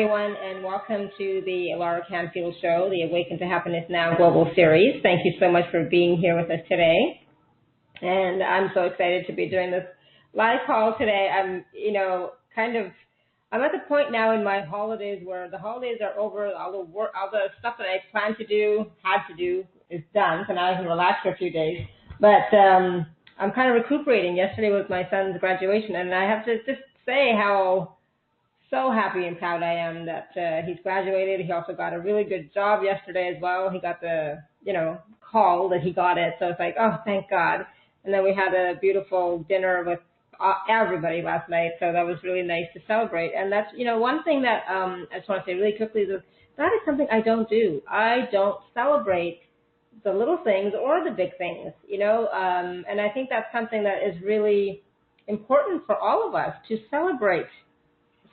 everyone, and welcome to the Laura Canfield Show, the Awaken to Happiness Now Global Series. Thank you so much for being here with us today. And I'm so excited to be doing this live call today. I'm at the point now in my holidays where the holidays are over, all the stuff that I planned to do, had to do, is done, so now I can relax for a few days. But I'm kind of recuperating. Yesterday was my son's graduation, and I have to just say how so happy and proud I am that he's graduated. He also got a really good job yesterday as well. He got the, call that he got it. So it's like, oh, thank God. And then we had a beautiful dinner with everybody last night. So that was really nice to celebrate. And that's, one thing that I just want to say really quickly is that is something I don't do. I don't celebrate the little things or the big things, and I think that's something that is really important for all of us to celebrate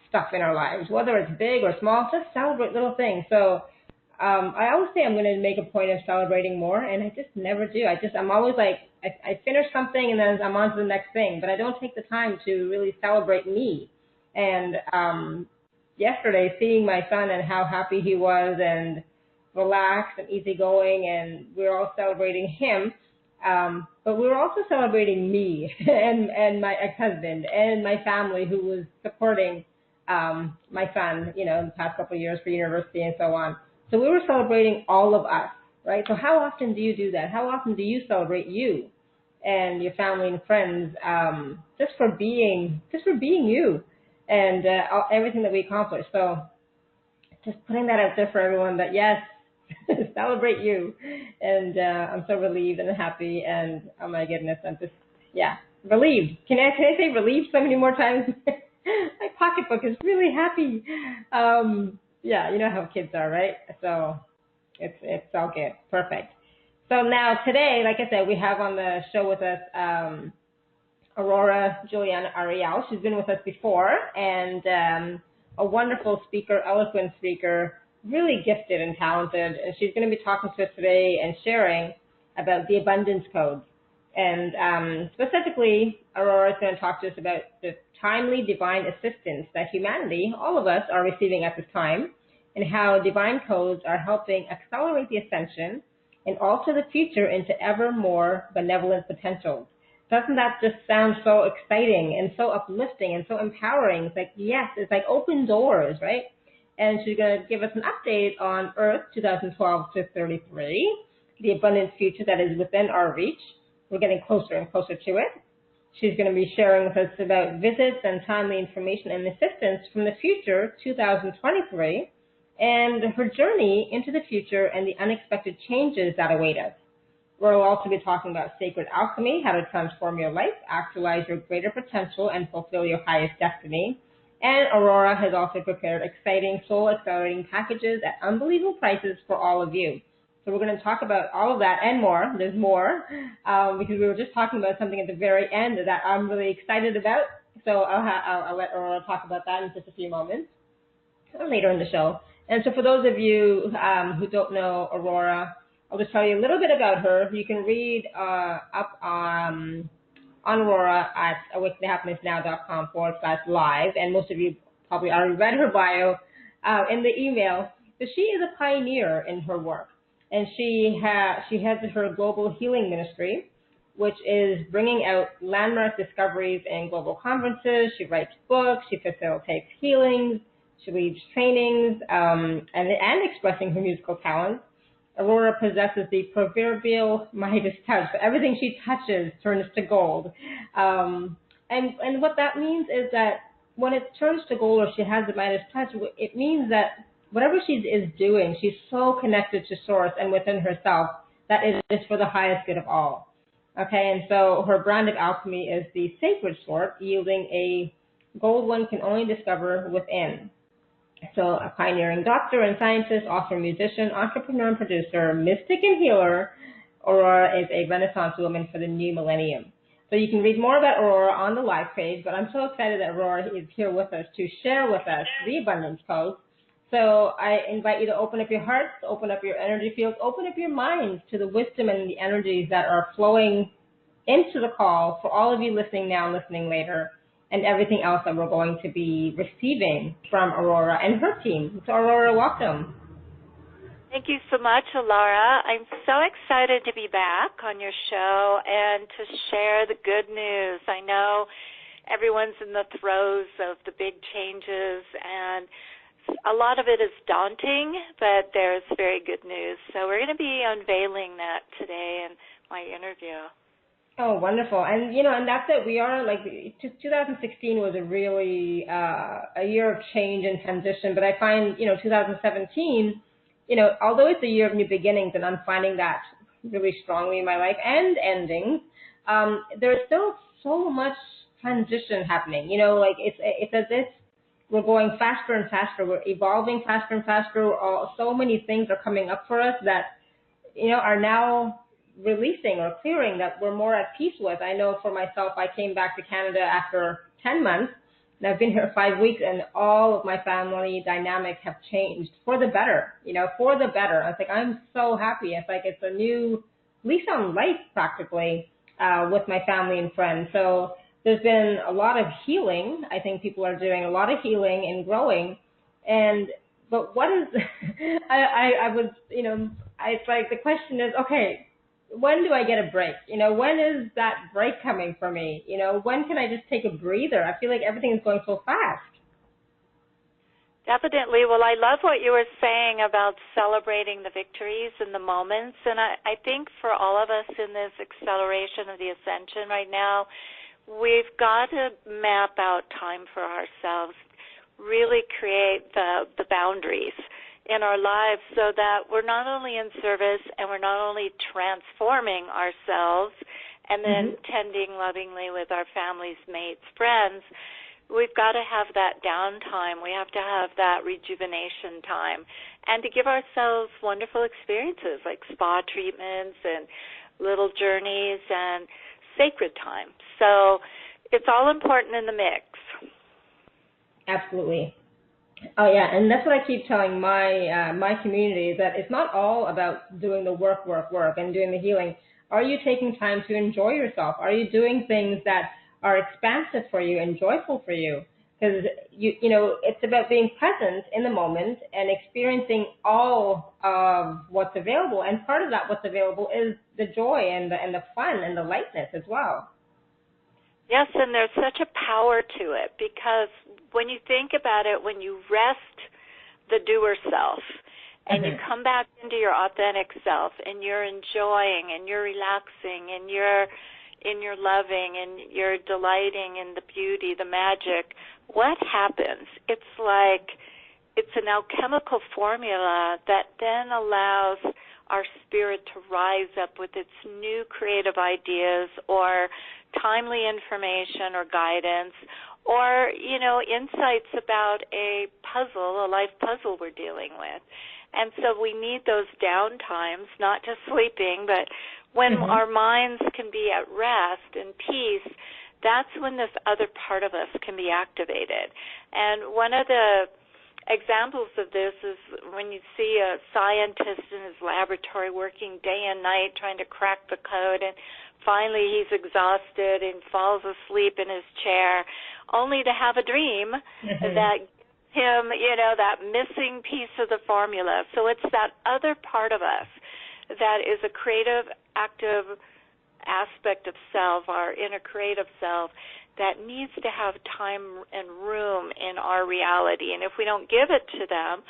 stuff in our lives, whether it's big or small, just celebrate little things. So I always say I'm going to make a point of celebrating more, and I just never do. I'm always like, I finish something and then I'm on to the next thing, but I don't take the time to really celebrate me. And yesterday, seeing my son and how happy he was and relaxed and easygoing, and we were all celebrating him, but we were also celebrating me and my ex-husband and my family who was supporting my son, in the past couple of years for university and so on. So we were celebrating all of us, right? So how often do you do that? How often do you celebrate you and your family and friends just for being you and everything that we accomplished? So just putting that out there for everyone that, yes, celebrate you. And I'm so relieved and happy. And oh my goodness, I'm just, relieved. Can I say relieved so many more times? My pocketbook is really happy. You know how kids are, right? So it's all good. Perfect. So now today, like I said, we have on the show with us Aurora Juliana Ariel. She's been with us before, and a wonderful speaker, eloquent speaker, really gifted and talented. And she's going to be talking to us today and sharing about the abundance codes. And specifically, Aurora is going to talk to us about the timely divine assistance that humanity, all of us, are receiving at this time, and how divine codes are helping accelerate the ascension and alter the future into ever more benevolent potentials. Doesn't that just sound so exciting and so uplifting and so empowering? It's like, yes, it's like open doors, right? And she's going to give us an update on Earth 2012 to 33, the abundant future that is within our reach. We're getting closer and closer to it. She's going to be sharing with us about visits and timely information and assistance from the future 2023 and her journey into the future and the unexpected changes that await us. We'll also be talking about sacred alchemy, how to transform your life, actualize your greater potential, and fulfill your highest destiny. And Aurora has also prepared exciting soul-accelerating packages at unbelievable prices for all of you. So we're going to talk about all of that and more. There's more, because we were just talking about something at the very end that I'm really excited about. So I'll let Aurora talk about that in just a few moments, or later in the show. And so for those of you who don't know Aurora, I'll just tell you a little bit about her. You can read up on Aurora at awakentohappinessnow.com/live. And most of you probably already read her bio in the email. But she is a pioneer in her work. And she heads her global healing ministry, which is bringing out landmark discoveries in global conferences. She writes books. She facilitates healings. She leads trainings and expressing her musical talents. Aurora possesses the proverbial Midas touch. So everything she touches turns to gold. And what that means is that when it turns to gold, or she has the Midas touch, it means that whatever she is doing, she's so connected to Source and within herself that it is for the highest good of all. Okay, and so her brand of alchemy is the sacred sort, yielding a gold one can only discover within. So a pioneering doctor and scientist, author, musician, entrepreneur and producer, mystic and healer, Aurora is a Renaissance woman for the new millennium. So you can read more about Aurora on the live page, but I'm so excited that Aurora is here with us to share with us the abundance code. So I invite you to open up your hearts, open up your energy fields, open up your minds to the wisdom and the energies that are flowing into the call for all of you listening now and listening later. and everything else that we're going to be receiving from Aurora and her team. So Aurora, welcome. Thank you so much, Laura. I'm so excited to be back on your show and to share the good news. I know everyone's in the throes of the big changes, and a lot of it is daunting, but there's very good news. So we're going to be unveiling that today in my interview. Oh, wonderful. And, and that's it. We are 2016 was a really a year of change and transition, but I find, 2017, although it's a year of new beginnings, and I'm finding that really strongly in my life and endings, there's still so much transition happening. It's as if we're going faster and faster. We're evolving faster and faster. So many things are coming up for us that, are now releasing or clearing that we're more at peace with. I know for myself, I came back to Canada after 10 months, and I've been here 5 weeks, and all of my family dynamics have changed for the better, for the better. I was like, I'm so happy. It's like it's a new lease on life practically with my family and friends. So there's been a lot of healing. I think people are doing a lot of healing and growing. But what is, I was, it's like the question is, okay, when do I get a break? When is that break coming for me? When can I just take a breather? I feel like everything is going so fast. Definitely. Well, I love what you were saying about celebrating the victories and the moments. And I think for all of us in this acceleration of the ascension right now, we've got to map out time for ourselves, really create the boundaries in our lives so that we're not only in service and we're not only transforming ourselves and then tending lovingly with our families, mates, friends, we've got to have that downtime. We have to have that rejuvenation time and to give ourselves wonderful experiences like spa treatments and little journeys and sacred time. So it's all important in the mix. Absolutely. Oh, yeah, and that's what I keep telling my community, that it's not all about doing the work, and doing the healing. Are you taking time to enjoy yourself? Are you doing things that are expansive for you and joyful for you? Because, it's about being present in the moment and experiencing all of what's available. And part of that what's available is the joy and the fun and the lightness as well. Yes, and there's such a power to it because when you think about it, when you rest the doer self and you come back into your authentic self and you're enjoying and you're relaxing and you're loving and you're delighting in the beauty, the magic, what happens? It's like it's an alchemical formula that then allows our spirit to rise up with its new creative ideas or timely information or guidance or, insights about a puzzle, a life puzzle we're dealing with. And so we need those down times, not just sleeping, but when our minds can be at rest and peace, that's when this other part of us can be activated. And one of the examples of this is when you see a scientist in his laboratory working day and night trying to crack the code, and finally he's exhausted and falls asleep in his chair, only to have a dream that gives him, that missing piece of the formula. So it's that other part of us that is a creative, active aspect of self, our inner creative self, that needs to have time and room in our reality. And if we don't give it to them,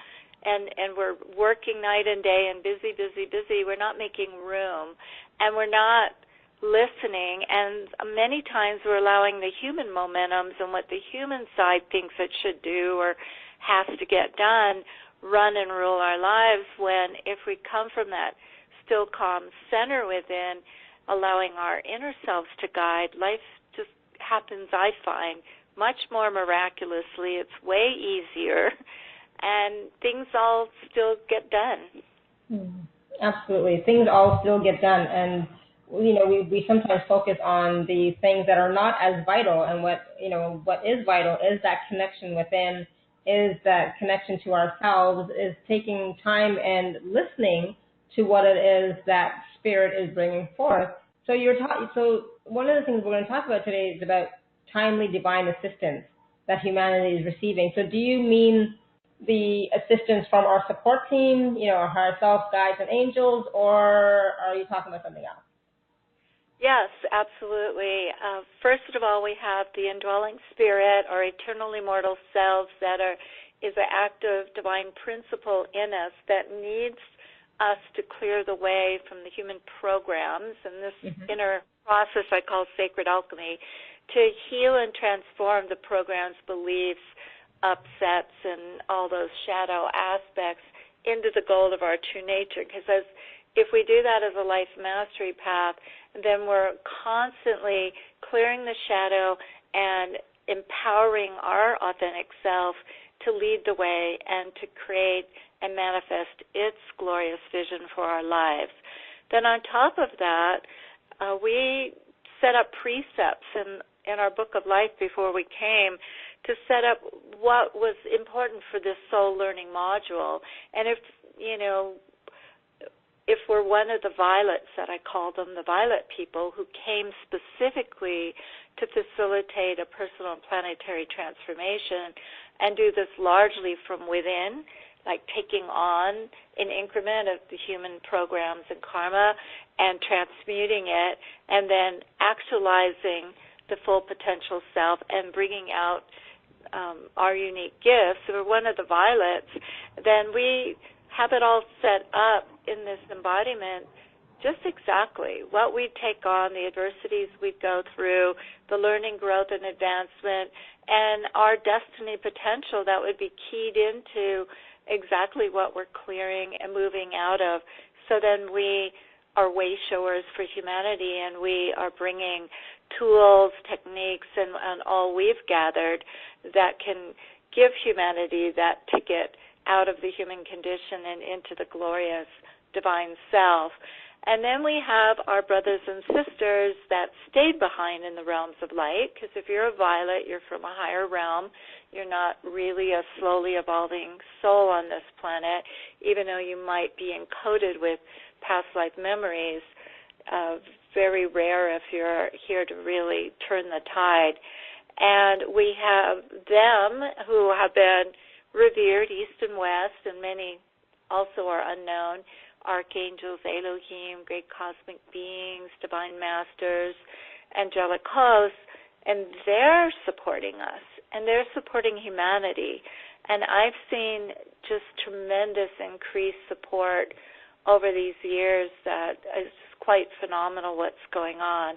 and we're working night and day and busy, we're not making room, and we're not listening, and many times we're allowing the human momentums and what the human side thinks it should do or has to get done run and rule our lives, when if we come from that still, calm center within, allowing our inner selves to guide, life just happens, I find, much more miraculously. It's way easier, and things all still get done. Absolutely. Things all still get done. And, we sometimes focus on the things that are not as vital. And what is vital is that connection within, is that connection to ourselves, is taking time and listening to what it is that Spirit is bringing forth. So so one of the things we're going to talk about today is about timely divine assistance that humanity is receiving. So do you mean the assistance from our support team, our higher self, guides, and angels, or are you talking about something else? Yes, absolutely. First of all, we have the indwelling spirit, our eternal immortal selves is an active divine principle in us that needs us to clear the way from the human programs, and this inner process I call sacred alchemy, to heal and transform the programs, beliefs, upsets, and all those shadow aspects into the gold of our true nature. Because if we do that as a life mastery path, then we're constantly clearing the shadow and empowering our authentic self to lead the way and to create and manifest its glorious vision for our lives. Then on top of that, we set up precepts in our book of life before we came to set up what was important for this soul learning module. And if we're one of the violets that I call them, the violet people, who came specifically to facilitate a personal and planetary transformation and do this largely from within, like taking on an increment of the human programs and karma and transmuting it and then actualizing the full potential self and bringing out our unique gifts, or one of the violets, then we have it all set up in this embodiment just exactly what we take on, the adversities we go through, the learning, growth, and advancement, and our destiny potential that would be keyed into exactly what we're clearing and moving out of. So then we are way showers for humanity, and we are bringing tools, techniques, and all we've gathered that can give humanity that ticket out of the human condition and into the glorious divine self. And then we have our brothers and sisters that stayed behind in the realms of light, because if you're a violet, you're from a higher realm. You're not really a slowly evolving soul on this planet, even though you might be encoded with past life memories. Very rare if you're here to really turn the tide. And we have them who have been revered east and west, and many also are unknown: archangels, Elohim, great cosmic beings, divine masters, angelic hosts, and they're supporting us, and they're supporting humanity. And I've seen just tremendous increased support over these years that is quite phenomenal what's going on.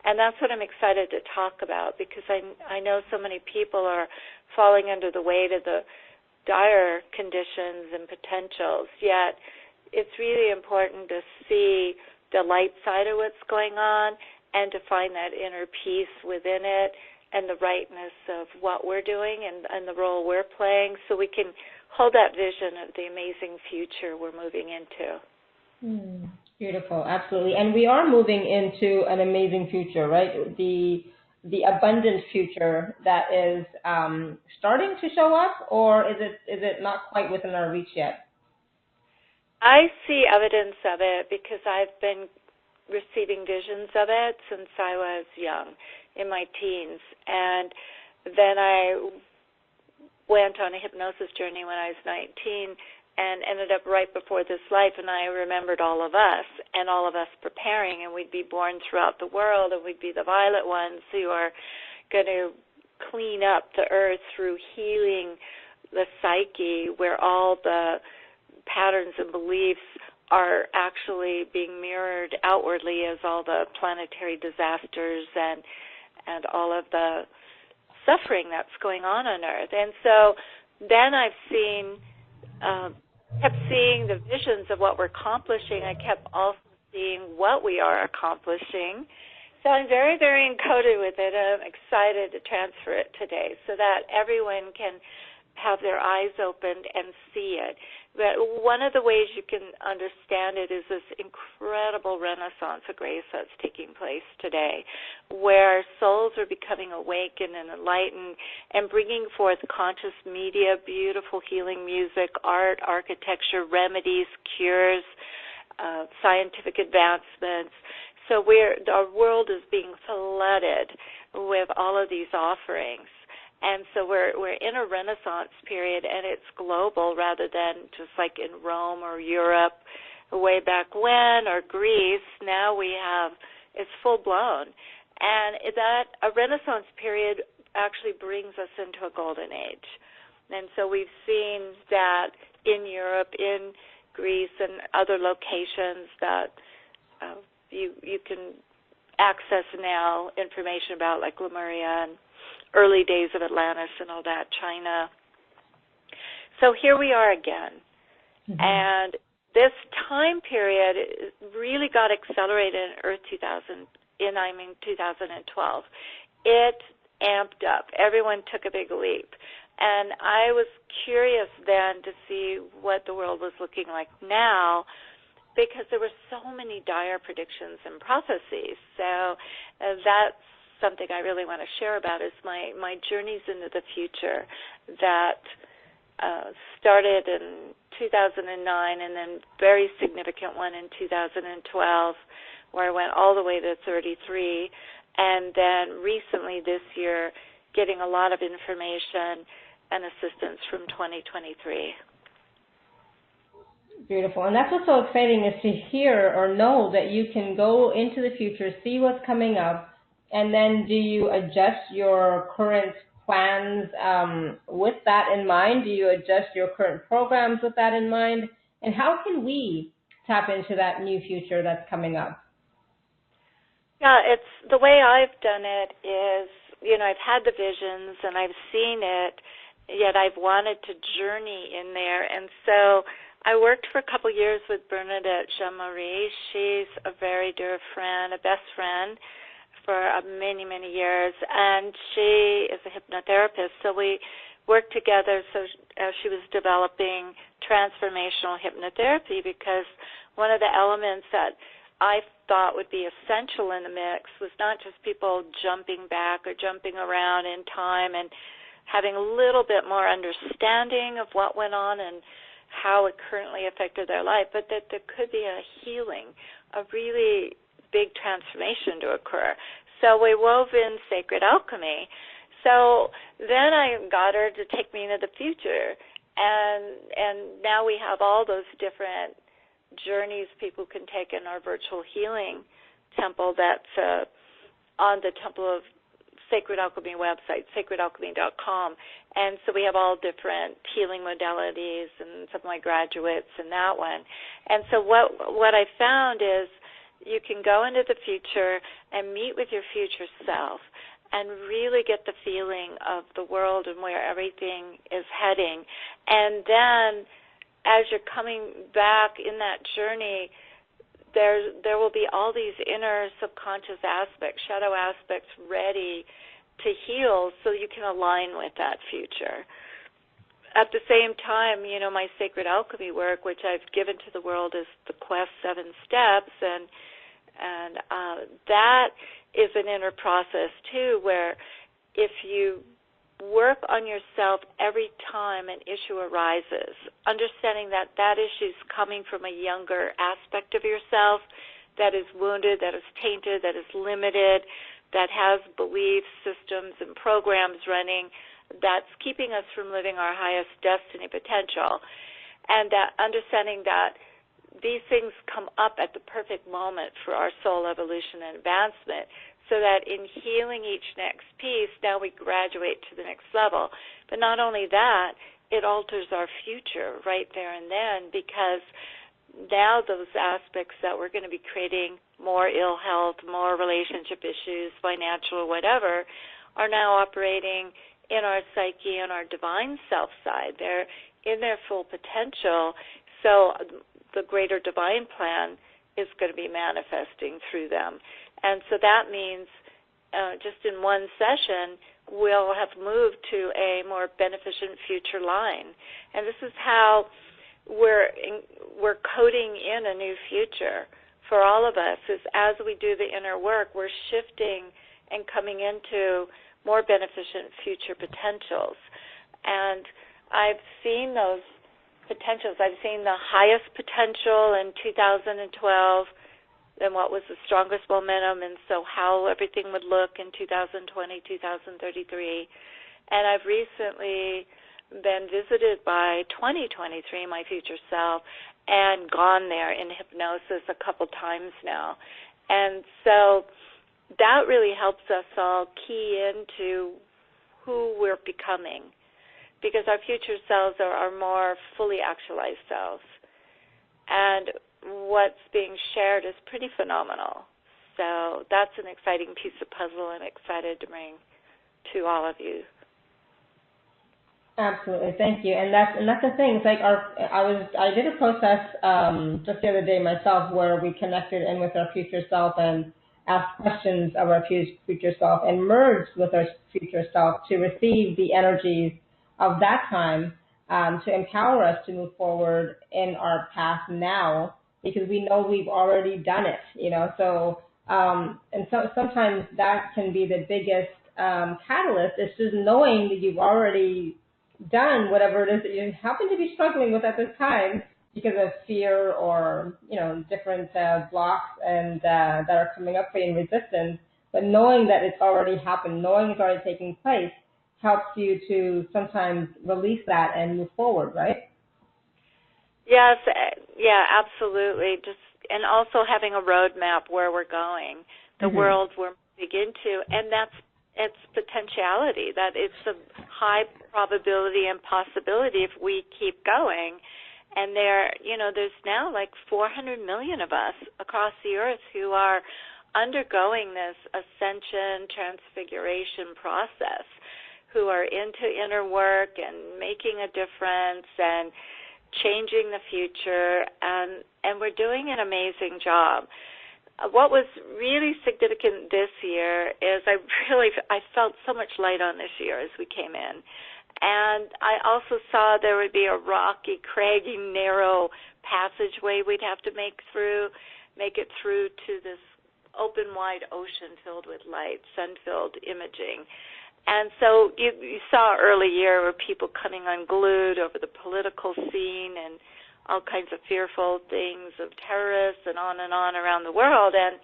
And that's what I'm excited to talk about, because I know so many people are falling under the weight of the dire conditions and potentials, yet it's really important to see the light side of what's going on and to find that inner peace within it and the rightness of what we're doing and the role we're playing, so we can hold that vision of the amazing future we're moving into. Beautiful, absolutely. And we are moving into an amazing future, right? The abundant future that is starting to show up, or is it not quite within our reach yet? I see evidence of it because I've been receiving visions of it since I was young, in my teens. And then I went on a hypnosis journey when I was 19 and ended up right before this life, and I remembered all of us and all of us preparing, and we'd be born throughout the world, and we'd be the violet ones who are going to clean up the earth through healing the psyche, where all the patterns and beliefs are actually being mirrored outwardly as all the planetary disasters and all of the suffering that's going on Earth. And so then kept seeing the visions of what we're accomplishing. I kept also seeing what we are accomplishing. So I'm very, very encoded with it. I'm excited to transfer it today so that everyone can have their eyes opened and see it. But one of the ways you can understand it is this incredible renaissance of grace that's taking place today, where souls are becoming awakened and enlightened and bringing forth conscious media, beautiful healing music, art, architecture, remedies, cures, scientific advancements, So our world is being flooded with all of these offerings. And so we're in a Renaissance period, and it's global rather than just like in Rome or Europe way back when, or Greece. Now it's full blown. And that a Renaissance period actually brings us into a golden age. And so we've seen that in Europe, in Greece, and other locations that you can access now information about, like Lemuria and early days of Atlantis and all that, China. So here we are again. Mm-hmm. And this time period really got accelerated in 2012. It amped up. Everyone took a big leap. And I was curious then to see what the world was looking like now, because there were so many dire predictions and prophecies. So that's something I really want to share about, is my journeys into the future that started in 2009, and then very significant one in 2012, where I went all the way to 33, and then recently this year getting a lot of information and assistance from 2023. Beautiful. And that's what's so exciting, is to hear or know that you can go into the future, see what's coming up, and then do you adjust your current plans with that in mind? Do you adjust your current programs with that in mind? And how can we tap into that new future that's coming up? Yeah, it's the way I've done it is, I've had the visions and I've seen it, yet I've wanted to journey in there. And so I worked for a couple years with Bernadette Jean-Marie. She's a very dear friend, a best friend for many, many years, and she is a hypnotherapist. So we worked together as she was developing transformational hypnotherapy, because one of the elements that I thought would be essential in the mix was not just people jumping back or jumping around in time and having a little bit more understanding of what went on and how it currently affected their life, but that there could be a healing, a really big transformation to occur. So we wove in sacred alchemy. So then I got her to take me into the future, and now we have all those different journeys people can take in our virtual healing temple that's on the Temple of Sacred Alchemy website, sacredalchemy.com. And so we have all different healing modalities, and some of my graduates in that one. And so what I found is you can go into the future and meet with your future self and really get the feeling of the world and where everything is heading. And then as you're coming back in that journey, there will be all these inner subconscious aspects, shadow aspects ready to heal so you can align with that future. At the same time, my sacred alchemy work, which I've given to the world, is the Quest 7 Steps, and that is an inner process too, where if you work on yourself every time an issue arises, understanding that that issue is coming from a younger aspect of yourself that is wounded, that is tainted, that is limited, that has belief systems and programs running that's keeping us from living our highest destiny potential. And that understanding that these things come up at the perfect moment for our soul evolution and advancement, so that in healing each next piece, now we graduate to the next level. But not only that, it alters our future right there and then, because now those aspects that we're going to be creating more ill health, more relationship issues, financial or whatever, are now operating in our psyche and our divine self side. They're in their full potential, so the greater divine plan is going to be manifesting through them. And so that means just in one session, we'll have moved to a more beneficent future line. And this is how we're coding in a new future for all of us, is as we do the inner work, we're shifting and coming into more beneficent future potentials. And I've seen those potentials. I've seen the highest potential in 2012 and what was the strongest momentum, and so how everything would look in 2020, 2033. And I've recently been visited by 2023, my future self, and gone there in hypnosis a couple times now. And so that really helps us all key into who we're becoming, because our future selves are our more fully actualized selves. And what's being shared is pretty phenomenal. So that's an exciting piece of puzzle I'm excited to bring to all of you. Absolutely, thank you. And that's the thing. It's like I did a process just the other day myself where we connected in with our future self and asked questions of our future self and merged with our future self to receive the energies of that time to empower us to move forward in our path now, because we know we've already done it. So sometimes that can be the biggest catalyst. It's just knowing that you've already done whatever it is that you happen to be struggling with at this time because of fear or different blocks and that are coming up for you in resistance. But knowing that it's already happened, knowing it's already taking place, helps you to sometimes release that and move forward, right? Yes, yeah, absolutely. And also having a roadmap where we're going, the world we're moving into, and it's potentiality, that it's a high probability and possibility if we keep going. And there's now like 400 million of us across the earth who are undergoing this ascension, transfiguration process, who are into inner work and making a difference and changing the future, and we're doing an amazing job. What was really significant this year is I felt so much light on this year as we came in. And I also saw there would be a rocky, craggy, narrow passageway we'd have to make it through to this open, wide ocean filled with light, sun-filled imaging. And so you saw early year where people coming unglued over the political scene and all kinds of fearful things of terrorists and on around the world, and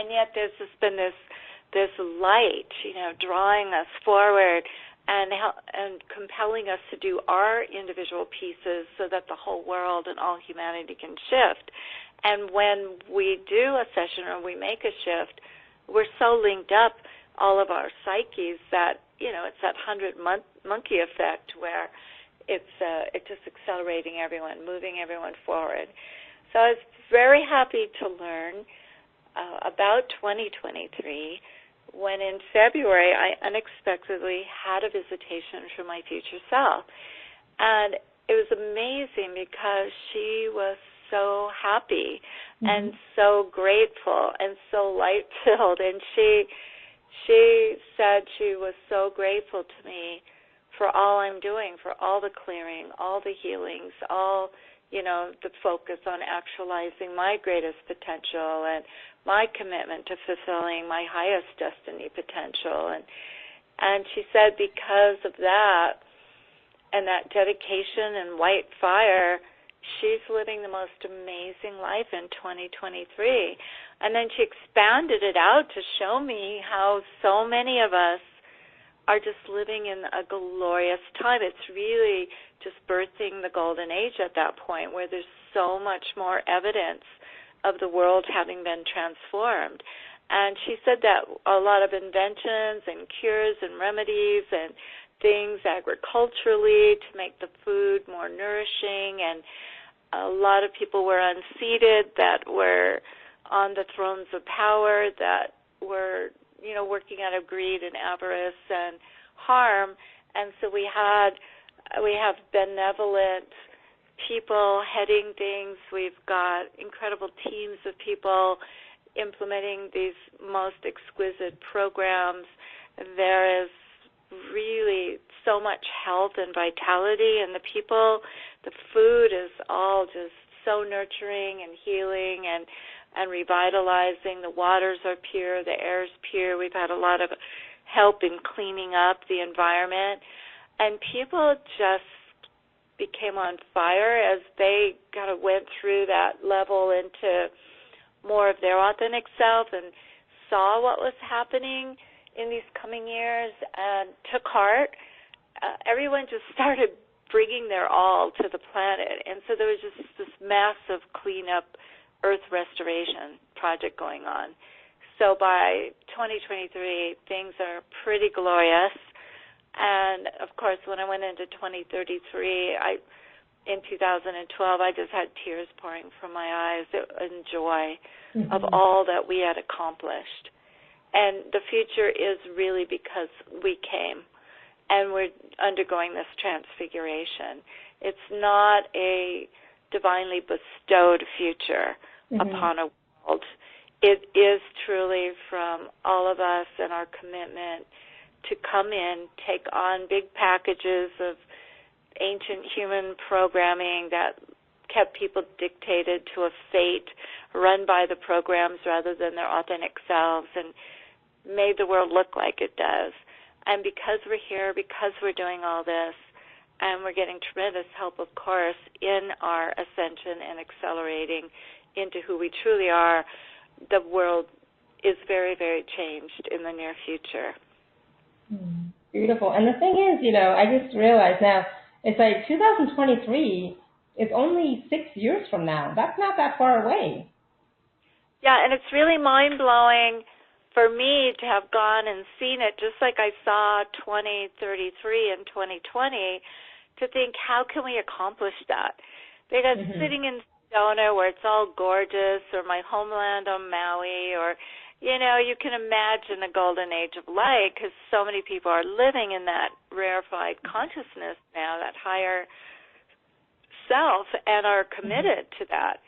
yet there's just been this light, drawing us forward and compelling us to do our individual pieces so that the whole world and all humanity can shift. And when we do a session or we make a shift, we're so linked up, all of our psyches, that it's that 100 monkey effect where it's just accelerating everyone, moving everyone forward. So I was very happy to learn about 2023 when in February I unexpectedly had a visitation from my future self. And it was amazing because she was so happy and so grateful and so light-filled. And she said she was so grateful to me for all I'm doing, for all the clearing, all the healings, all, the focus on actualizing my greatest potential and my commitment to fulfilling my highest destiny potential. And she said because of that and that dedication and white fire, she's living the most amazing life in 2023. And then she expanded it out to show me how so many of us are just living in a glorious time. It's really just birthing the golden age at that point, where there's so much more evidence of the world having been transformed. And she said that a lot of inventions and cures and remedies and things agriculturally to make the food more nourishing, and a lot of people were unseated that were on the thrones of power that were working out of greed and avarice and harm. And so we have benevolent people heading things. We've got incredible teams of people implementing these most exquisite programs. There is really so much health and vitality, and the food is all just so nurturing and healing and revitalizing. The waters are pure, the air's pure. We've had a lot of help in cleaning up the environment, and people just became on fire as they kind of went through that level into more of their authentic self and saw what was happening in these coming years and took heart, everyone just started bringing their all to the planet. And so there was just this massive cleanup, earth restoration project going on. So by 2023, things are pretty glorious. And, of course, when I went into 2033, in 2012, I just had tears pouring from my eyes in joy of all that we had accomplished. And the future is really because we came, and we're undergoing this transfiguration. It's not a divinely bestowed future upon a world. It is truly from all of us and our commitment to come in, take on big packages of ancient human programming that kept people dictated to a fate, run by the programs rather than their authentic selves, and made the world look like it does. And because we're here, because we're doing all this, and we're getting tremendous help, of course, in our ascension and accelerating into who we truly are, the world is very, very changed in the near future. Beautiful. And the thing is, I just realized now, it's like 2023 is only 6 years from now. That's not that far away. Yeah, and it's really mind-blowing for me to have gone and seen it, just like I saw 2033 and 2020, to think, how can we accomplish that? Because sitting in Sedona, where it's all gorgeous, or my homeland on Maui, or, you can imagine a golden age of light, because so many people are living in that rarefied consciousness now, that higher self, and are committed to that,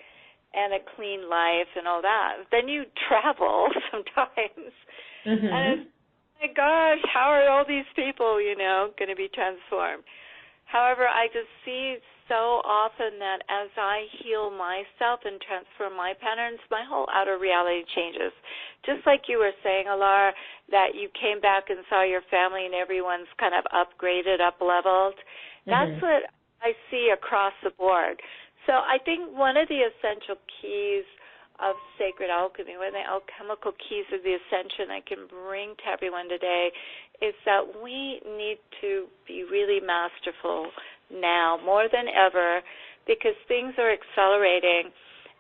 and a clean life and all that. Then you travel sometimes, and it's, oh my gosh, how are all these people, going to be transformed? However, I just see so often that as I heal myself and transform my patterns, my whole outer reality changes. Just like you were saying, Alara, that you came back and saw your family and everyone's kind of upgraded, up-leveled. That's what I see across the board. So I think one of the essential keys of sacred alchemy, one of the alchemical keys of the ascension I can bring to everyone today, is that we need to be really masterful now more than ever, because things are accelerating,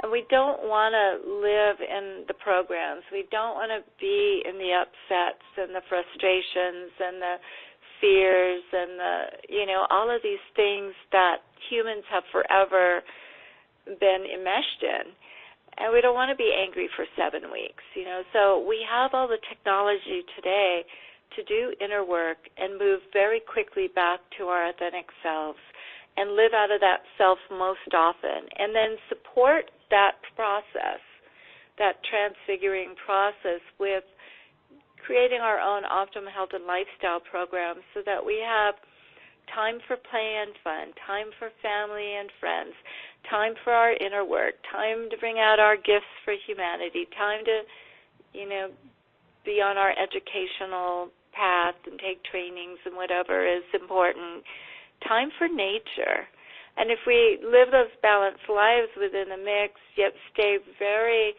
and we don't want to live in the programs. We don't want to be in the upsets and the frustrations and the fears and all of these things that humans have forever been enmeshed in. And we don't want to be angry for 7 weeks, So we have all the technology today to do inner work and move very quickly back to our authentic selves and live out of that self most often, and then support that process, that transfiguring process, with creating our own optimal health and lifestyle programs so that we have time for play and fun, time for family and friends, time for our inner work, time to bring out our gifts for humanity, time to, be on our educational path and take trainings and whatever is important, time for nature. And if we live those balanced lives within the mix, yet stay very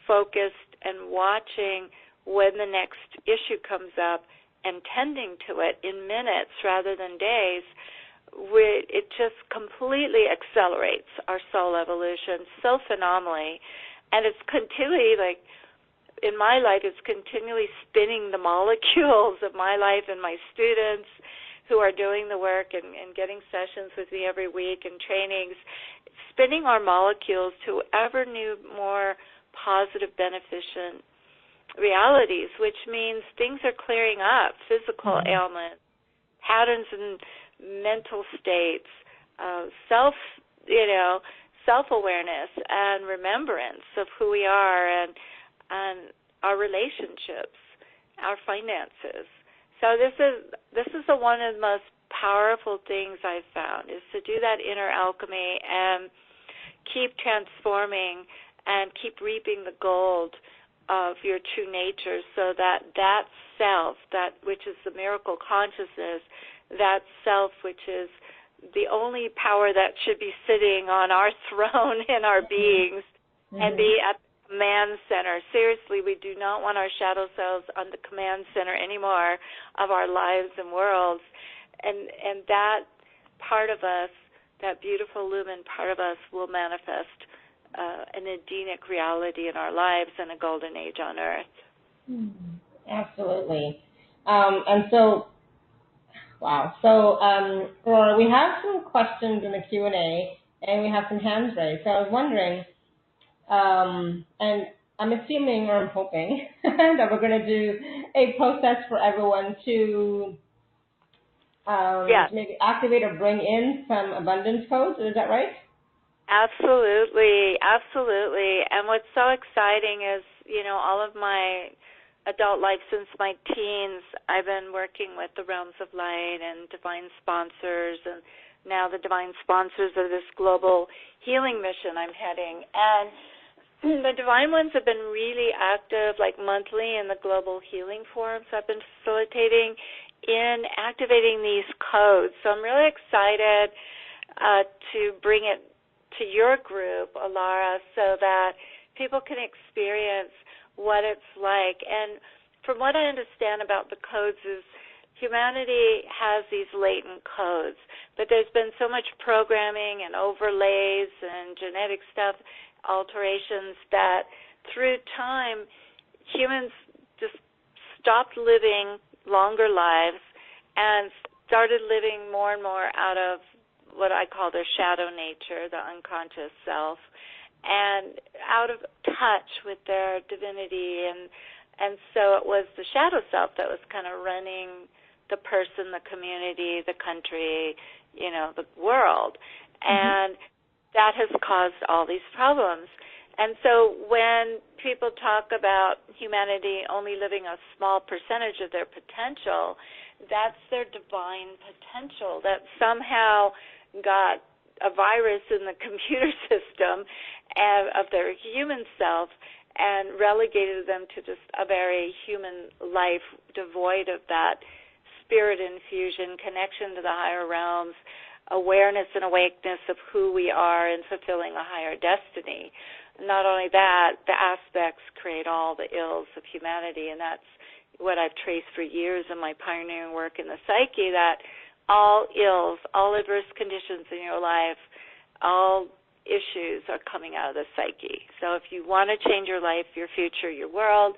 focused and watching when the next issue comes up and tending to it in minutes rather than days, it just completely accelerates our soul evolution so phenomenally. And it's continually, in my life, it's continually spinning the molecules of my life and my students who are doing the work and getting sessions with me every week and trainings, spinning our molecules to ever new, more positive, beneficent realities, which means things are clearing up, physical ailments, patterns and mental states, self-awareness and remembrance of who we are and our relationships, our finances. So this is one of the most powerful things I've found, is to do that inner alchemy and keep transforming and keep reaping the gold of your true nature, so that self, that which is the miracle consciousness, that self which is the only power that should be sitting on our throne in our beings and be at the command center. Seriously, we do not want our shadow selves on the command center anymore of our lives and worlds. And that part of us, that beautiful lumen part of us, will manifest an Edenic reality in our lives and a golden age on Earth. Absolutely. And so, wow. So, Aurora, we have some questions in the Q&A, and we have some hands raised. So I was wondering, and I'm assuming or I'm hoping that we're going to do a process for everyone to maybe activate or bring in some abundance codes. Is that right? Absolutely, absolutely. And what's so exciting is, all of my adult life since my teens, I've been working with the realms of light and divine sponsors, and now the divine sponsors of this global healing mission I'm heading. And the divine ones have been really active, like monthly in the global healing forums I've been facilitating in activating these codes. So I'm really excited to bring it to your group, Alara, so that people can experience what it's like. And from what I understand about the codes is humanity has these latent codes, but there's been so much programming and overlays and genetic stuff, alterations, that through time humans just stopped living longer lives and started living more and more out of what I call their shadow nature, the unconscious self, and out of touch with their divinity. And so it was the shadow self that was kind of running the person, the community, the country, the world. And that has caused all these problems. And so when people talk about humanity only living a small percentage of their potential, that's their divine potential that somehow got a virus in the computer system of their human self and relegated them to just a very human life devoid of that spirit infusion, connection to the higher realms, awareness and awakeness of who we are and fulfilling a higher destiny. Not only that, the aspects create all the ills of humanity, and that's what I've traced for years in my pioneering work in the psyche, that all ills, all adverse conditions in your life, all issues are coming out of the psyche. So if you want to change your life, your future, your world,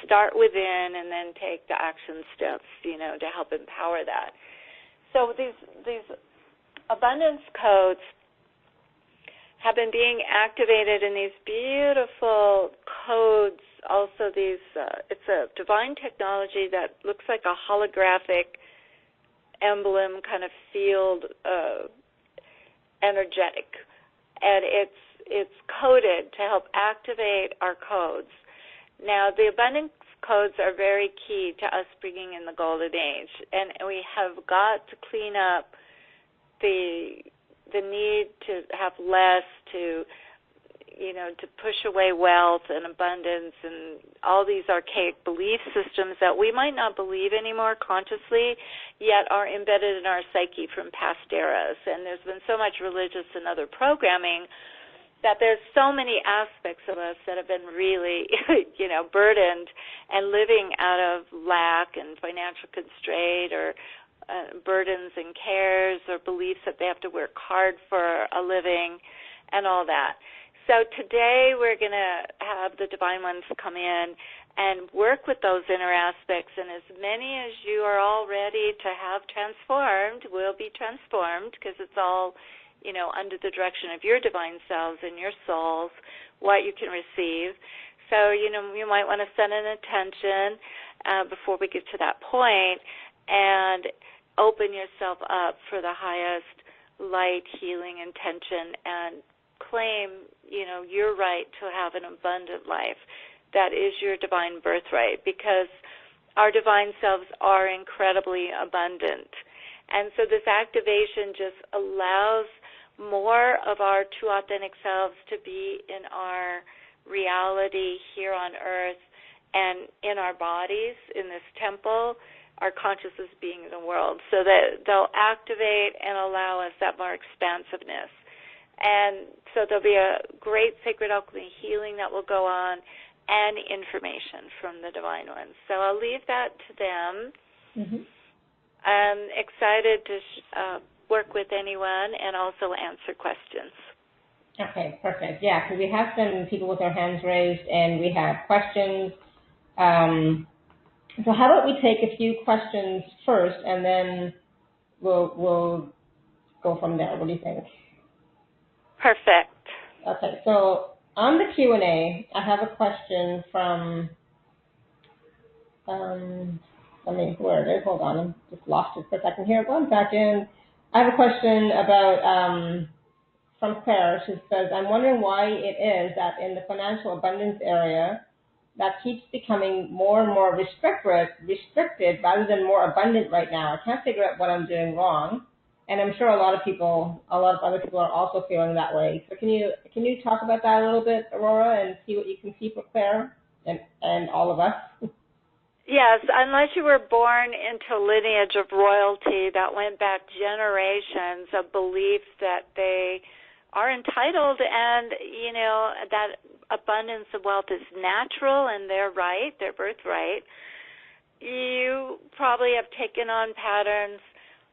start within and then take the action steps, to help empower that. So these abundance codes have been being activated in these beautiful codes. Also, it's a divine technology that looks like a holographic emblem kind of field, energetic, and it's coded to help activate our codes. Now, the abundance codes are very key to us bringing in the golden age, and we have got to clean up the need to have less, to push away wealth and abundance and all these archaic belief systems that we might not believe anymore consciously, yet are embedded in our psyche from past eras. And there's been so much religious and other programming that there's so many aspects of us that have been really, burdened and living out of lack and financial constraint or burdens and cares or beliefs that they have to work hard for a living and all that. So today we're going to have the divine ones come in and work with those inner aspects, and as many as you are all ready to have transformed will be transformed, because it's all, under the direction of your divine selves and your souls, what you can receive. So, you might want to set an intention before we get to that point and open yourself up for the highest light, healing intention, and claim, your right to have an abundant life. That is your divine birthright, because our divine selves are incredibly abundant. And so this activation just allows more of our true authentic selves to be in our reality here on earth and in our bodies, in this temple, our consciousness being in the world, so that they'll activate and allow us that more expansiveness. And so there'll be a great sacred alchemy healing that will go on and information from the Divine Ones. So I'll leave that to them. Mm-hmm. I'm excited to work with anyone and also answer questions. Okay, perfect. Yeah, because we have some people with their hands raised and we have questions. So how about we take a few questions first and then we'll go from there. What do you think? Perfect. Okay, so on the Q&A, I have a question from, where it is. Hold on, I just lost it for a second here. 1 second. I have a question about, from Claire. She says, I'm wondering why it is that in the financial abundance area, that keeps becoming more and more restricted rather than more abundant right now. I can't figure out what I'm doing wrong. And I'm sure a lot of other people are also feeling that way. So can you talk about that a little bit, Aurora, and see what you can see for Claire and all of us? Yes, unless you were born into a lineage of royalty that went back generations of beliefs that they are entitled and, that abundance of wealth is natural and their right, their birthright, you probably have taken on patterns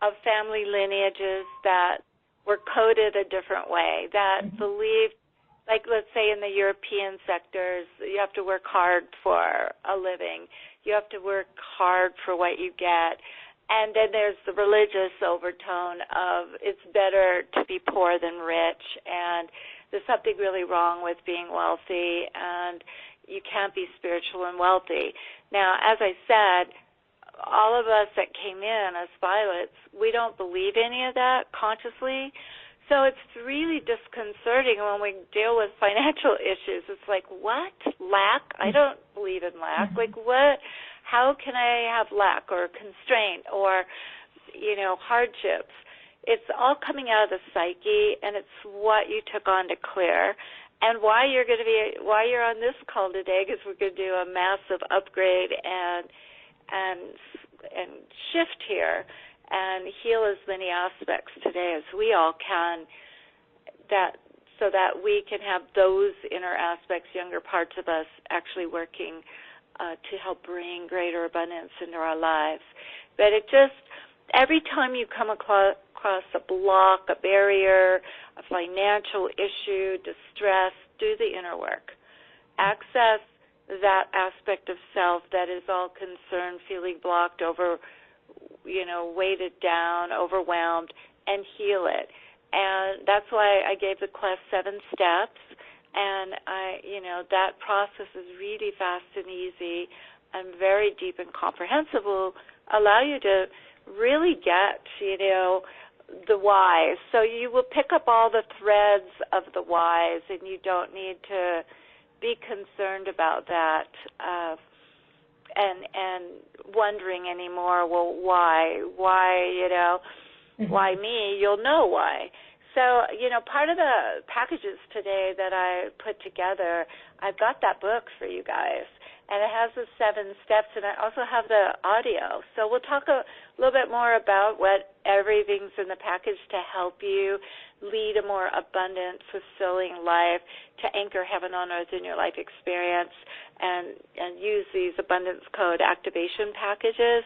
of family lineages that were coded a different way, that believed, like let's say in the European sectors, you have to work hard for a living. You have to work hard for what you get. And then there's the religious overtone of it's better to be poor than rich, and there's something really wrong with being wealthy, and you can't be spiritual and wealthy. Now, as I said, all of us that came in as pilots, we don't believe any of that consciously. So it's really disconcerting when we deal with financial issues. It's like, what? Lack? I don't believe in lack. Like, what? How can I have lack or constraint or, hardships? It's all coming out of the psyche, and it's what you took on to clear. And why you're on this call today, because we're going to do a massive upgrade and shift here and heal as many aspects today as we all can, so that we can have those inner aspects, younger parts of us, actually working to help bring greater abundance into our lives. But every time you come across a block, a barrier, a financial issue, distress, do the inner work. Access that aspect of self that is all concerned, feeling blocked, weighted down, overwhelmed, and heal it. And that's why I gave the quest 7 steps, and that process is really fast and easy and very deep and comprehensible, allow you to really get, the whys. So you will pick up all the threads of the whys, and you don't need to be concerned about that and wondering anymore, well, why, why me? You'll know why. So, part of the packages today that I put together, I've got that book for you guys, and it has the 7 steps, and I also have the audio. So we'll talk a little bit more about what everything's in the package to help you lead a more abundant, fulfilling life, to anchor heaven on earth in your life experience, and use these abundance code activation packages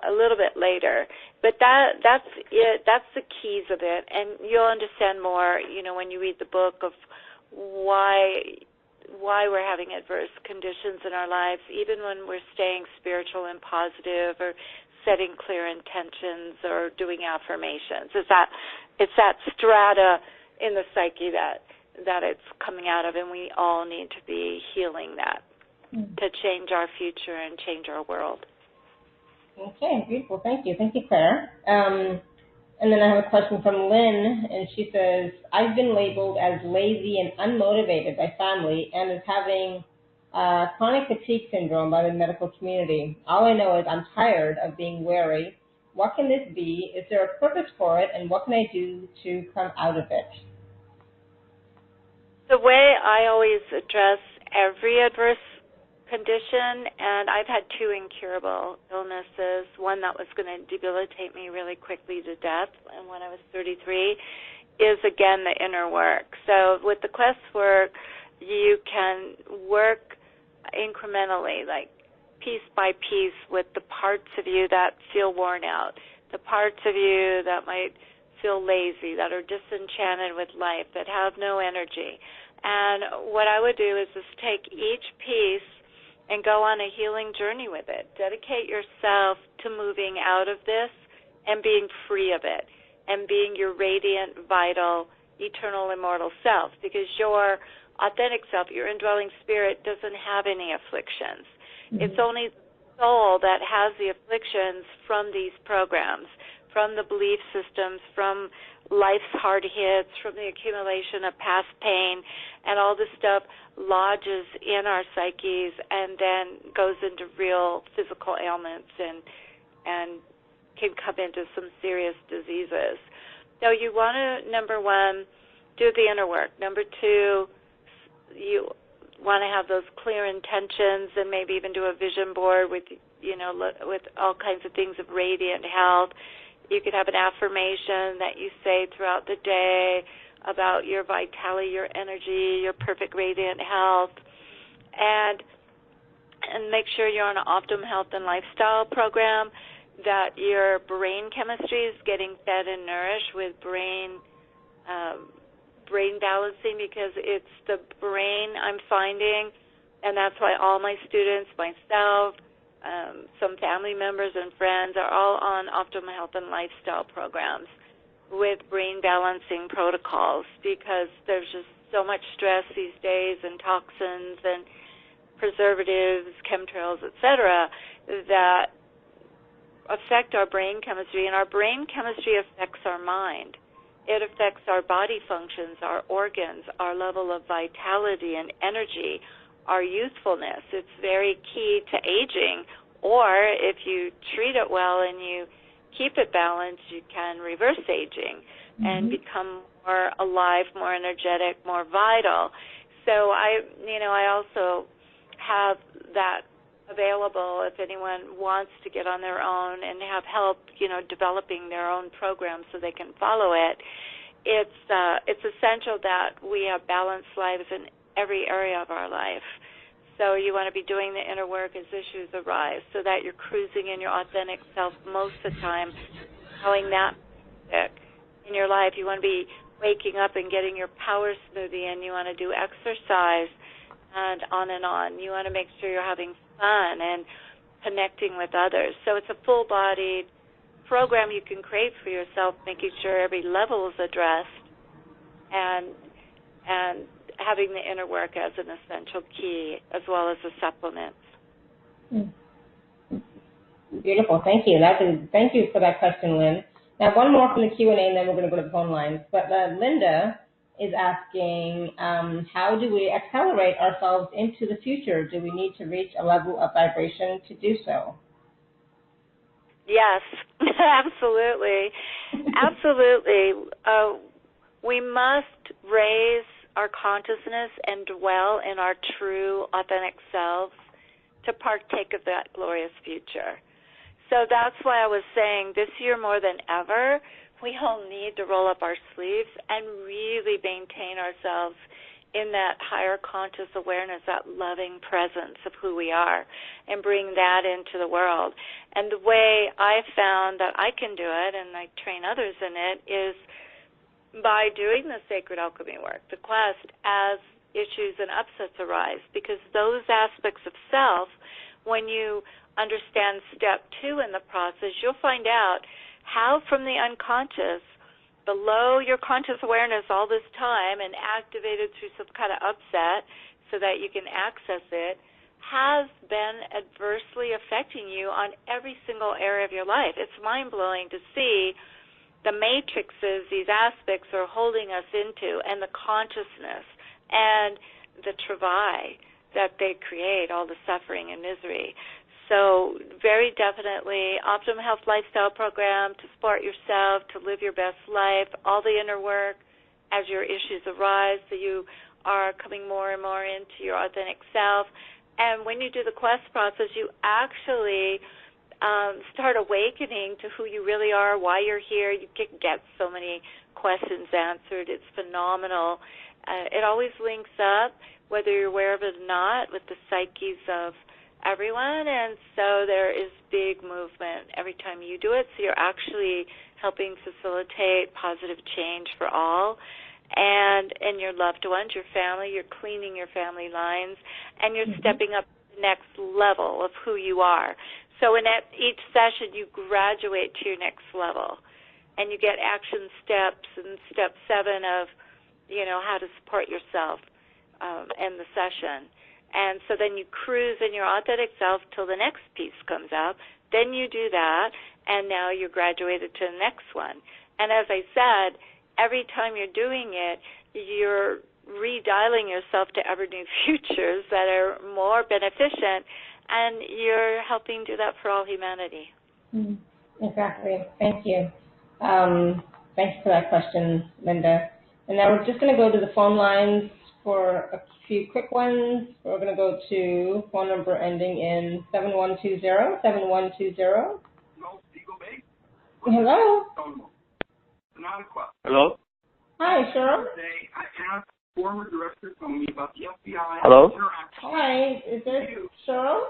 a little bit later. But that's it. That's the keys of it, and you'll understand more, when you read the book, of why we're having adverse conditions in our lives, even when we're staying spiritual and positive, or setting clear intentions, or doing affirmations. It's that strata in the psyche that it's coming out of, and we all need to be healing that to change our future and change our world. Okay, beautiful. Thank you, Claire. And then I have a question from Lynn, and she says, I've been labeled as lazy and unmotivated by family and as having chronic fatigue syndrome by the medical community. All I know is I'm tired of being weary. What can this be? Is there a purpose for it, and what can I do to come out of it? The way I always address every adverse condition, and I've had 2 incurable illnesses, one that was going to debilitate me really quickly to death, and when I was 33, is, again, the inner work. So with the quest work, you can work incrementally, like piece by piece, with the parts of you that feel worn out, the parts of you that might feel lazy, that are disenchanted with life, that have no energy. And what I would do is just take each piece and go on a healing journey with it. Dedicate yourself to moving out of this and being free of it and being your radiant, vital, eternal, immortal self, because your authentic self, your indwelling spirit, doesn't have any afflictions. Mm-hmm. It's only the soul that has the afflictions from these programs, from the belief systems, from life's hard hits, from the accumulation of past pain, and all this stuff lodges in our psyches and then goes into real physical ailments and can come into some serious diseases. So you want to, number one, do the inner work. Number two, you want to have those clear intentions and maybe even do a vision board with, with all kinds of things of radiant health. You could have an affirmation that you say throughout the day about your vitality, your energy, your perfect radiant health, and make sure you're on an optimum health and lifestyle program, that your brain chemistry is getting fed and nourished with brain balancing, because it's the brain, I'm finding, and that's why all my students, myself, some family members and friends are all on optimal health and lifestyle programs with brain balancing protocols, because there's just so much stress these days and toxins and preservatives, chemtrails, etc., that affect our brain chemistry, and our brain chemistry affects our mind. It affects our body functions, our organs, our level of vitality and energy, our youthfulness. It's very key to aging, or if you treat it well and you keep it balanced, you can reverse aging and become more alive, more energetic, more vital. So I also have that available if anyone wants to get on their own and have help, developing their own program so they can follow it. It's essential that we have balanced lives in every area of our life. So you want to be doing the inner work as issues arise, so that you're cruising in your authentic self most of the time, allowing that in your life. You want to be waking up and getting your power smoothie in. You want to do exercise and on and on. You want to make sure you're having fun and connecting with others. So it's a full-bodied program you can create for yourself, making sure every level is addressed and having the inner work as an essential key, as well as the supplements. Beautiful. Thank you. Thank you for that question, Lynn. Now, one more from the Q&A, and then we're going to go to the phone lines. But Linda is asking, how do we accelerate ourselves into the future? Do we need to reach a level of vibration to do so? Yes, absolutely. Absolutely. We must raise our consciousness and dwell in our true, authentic selves to partake of that glorious future. So that's why I was saying this year more than ever, we all need to roll up our sleeves and really maintain ourselves in that higher conscious awareness, that loving presence of who we are, and bring that into the world. And the way I found that I can do it, and I train others in it, is by doing the sacred alchemy work, the quest, as issues and upsets arise, because those aspects of self, when you understand step 2 in the process, you'll find out how from the unconscious, below your conscious awareness all this time and activated through some kind of upset so that you can access it, has been adversely affecting you on every single area of your life. It's mind-blowing to see the matrices these aspects are holding us into, and the consciousness and the travail that they create, all the suffering and misery. So very definitely, Optimum Health Lifestyle Program to support yourself, to live your best life, all the inner work as your issues arise, so you are coming more and more into your authentic self. And when you do the quest process, you actually start awakening to who you really are, why you're here. You can get so many questions answered. It's phenomenal. It always links up, whether you're aware of it or not, with the psyches of everyone, and so there is big movement every time you do it. So you're actually helping facilitate positive change for all, and your loved ones, your family. You're cleaning your family lines, and you're stepping up to the next level of who you are. So in each session, you graduate to your next level, and you get action steps, and step 7 of, how to support yourself in the session. And so then you cruise in your authentic self till the next piece comes up. Then you do that, and now you're graduated to the next one. And as I said, every time you're doing it, you're redialing yourself to ever new futures that are more beneficent, and you're helping do that for all humanity. Exactly. Thank you. Thanks for that question, Linda. And now we're just going to go to the phone lines for a few quick ones. We're going to go to phone number ending in 7120, 7120. Hello? Hello? Hi, Cheryl. Former director told me about the FBI. Hello? Hi, is this Cheryl?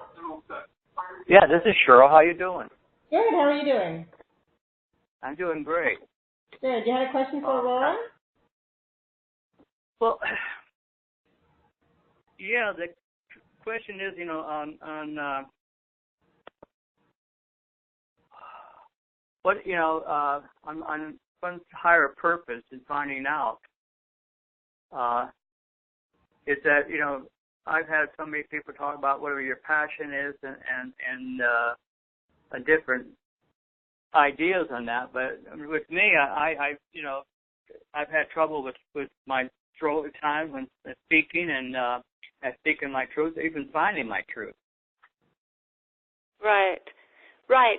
Yeah, this is Cheryl. How you doing? Good, how are you doing? I'm doing great. Good. You had a question for Aurora? Well, yeah, the question is, on what, on one's higher purpose and finding out, is that, I've had so many people talk about whatever your passion is and different ideas on that, but with me, I've had trouble with my throat at times when speaking and speaking my truth, even finding my truth. Right,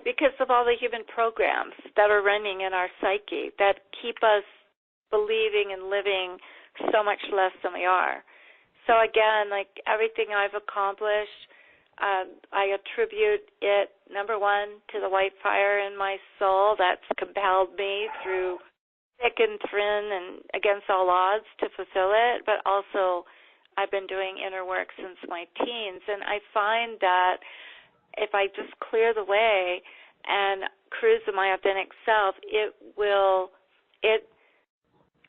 because of all the human programs that are running in our psyche that keep us believing and living so much less than we are. So again, like everything I've accomplished, I attribute it, number one, to the white fire in my soul that's compelled me through thick and thin and against all odds to fulfill it, but also I've been doing inner work since my teens, and I find that if I just clear the way and cruise in my authentic self, it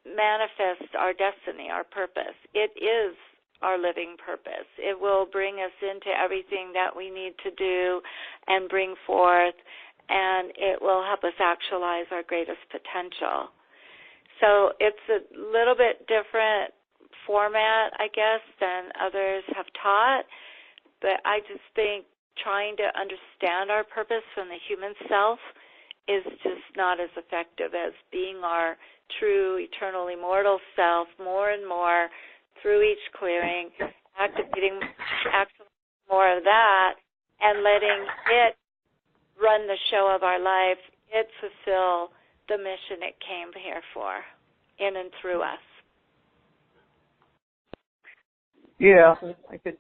manifests our destiny, our purpose. It is our living purpose. It will bring us into everything that we need to do and bring forth, and it will help us actualize our greatest potential. So it's a little bit different format, I guess, than others have taught, but I just think trying to understand our purpose from the human self is just not as effective as being our true, eternal, immortal self more and more through each clearing, activating actually more of that, and letting it run the show of our life, it fulfill the mission it came here for, in and through us. Yeah, I could.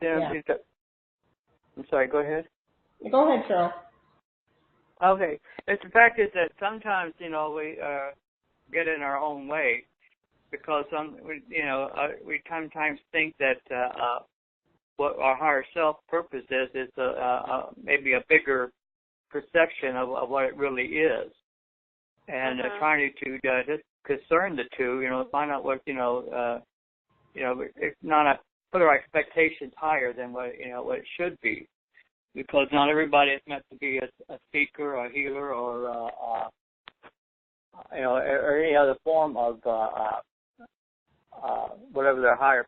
I'm sorry. Go ahead. Go ahead, Cheryl. Okay. The fact is that sometimes we get in our own way because we sometimes think that what our higher self purpose is maybe a bigger perception of what it really is, and trying to just discern the two, find out what it's not put our expectations higher than what it should be, because not everybody is meant to be a speaker or a healer or or any other form of whatever their higher